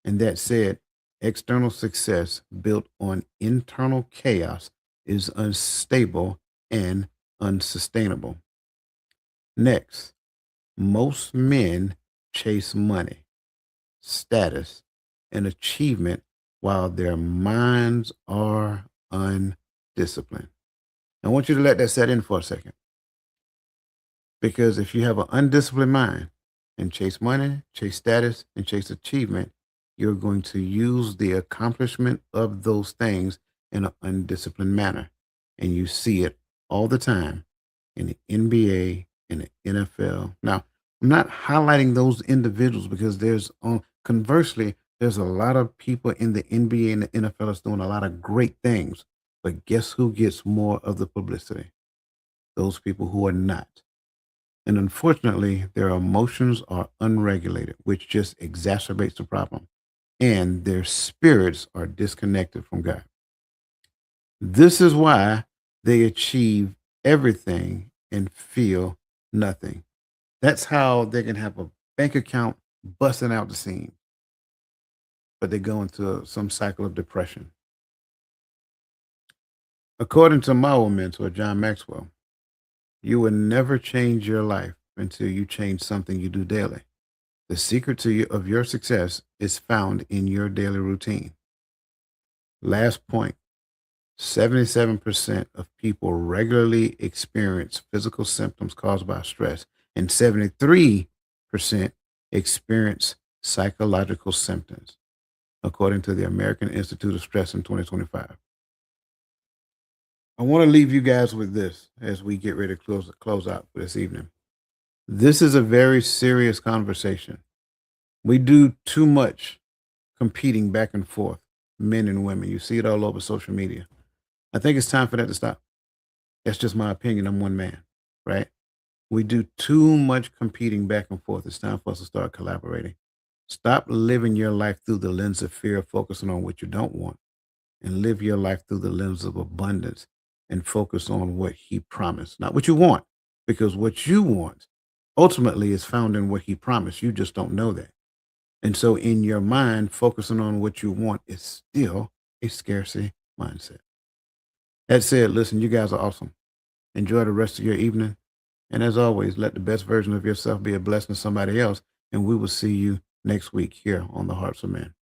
And that said, external success built on internal chaos is unstable and unsustainable. Next, most men chase money, status, and achievement while their minds are undisciplined. I want you to let that set in for a second. Because if you have an undisciplined mind and chase money, chase status, and chase achievement, you're going to use the accomplishment of those things in an undisciplined manner. And you see it all the time in the NBA, in the NFL. Now, I'm not highlighting those individuals because conversely, there's a lot of people in the NBA and the NFL that's doing a lot of great things. But guess who gets more of the publicity? Those people who are not. And unfortunately, their emotions are unregulated, which just exacerbates the problem. And their spirits are disconnected from God. This is why they achieve everything and feel nothing. That's how they can have a bank account busting out the seam, but they go into some cycle of depression. According to my old mentor, John Maxwell, you will never change your life until you change something you do daily. The secret of your success is found in your daily routine. Last point, 77% of people regularly experience physical symptoms caused by stress, and 73% experience psychological symptoms, according to the American Institute of Stress in 2025. I want to leave you guys with this as we get ready to close out for this evening. This is a very serious conversation. We do too much competing back and forth, men and women. You see it all over social media. I think it's time for that to stop. That's just my opinion. I'm one man, right? We do too much competing back and forth. It's time for us to start collaborating. Stop living your life through the lens of fear, focusing on what you don't want, and live your life through the lens of abundance and focus on what he promised, not what you want, because what you want ultimately is found in what he promised. You just don't know that. And so in your mind, focusing on what you want is still a scarcity mindset. That said, listen, you guys are awesome. Enjoy the rest of your evening. And as always, let the best version of yourself be a blessing to somebody else. And we will see you next week here on The Hearts of Men.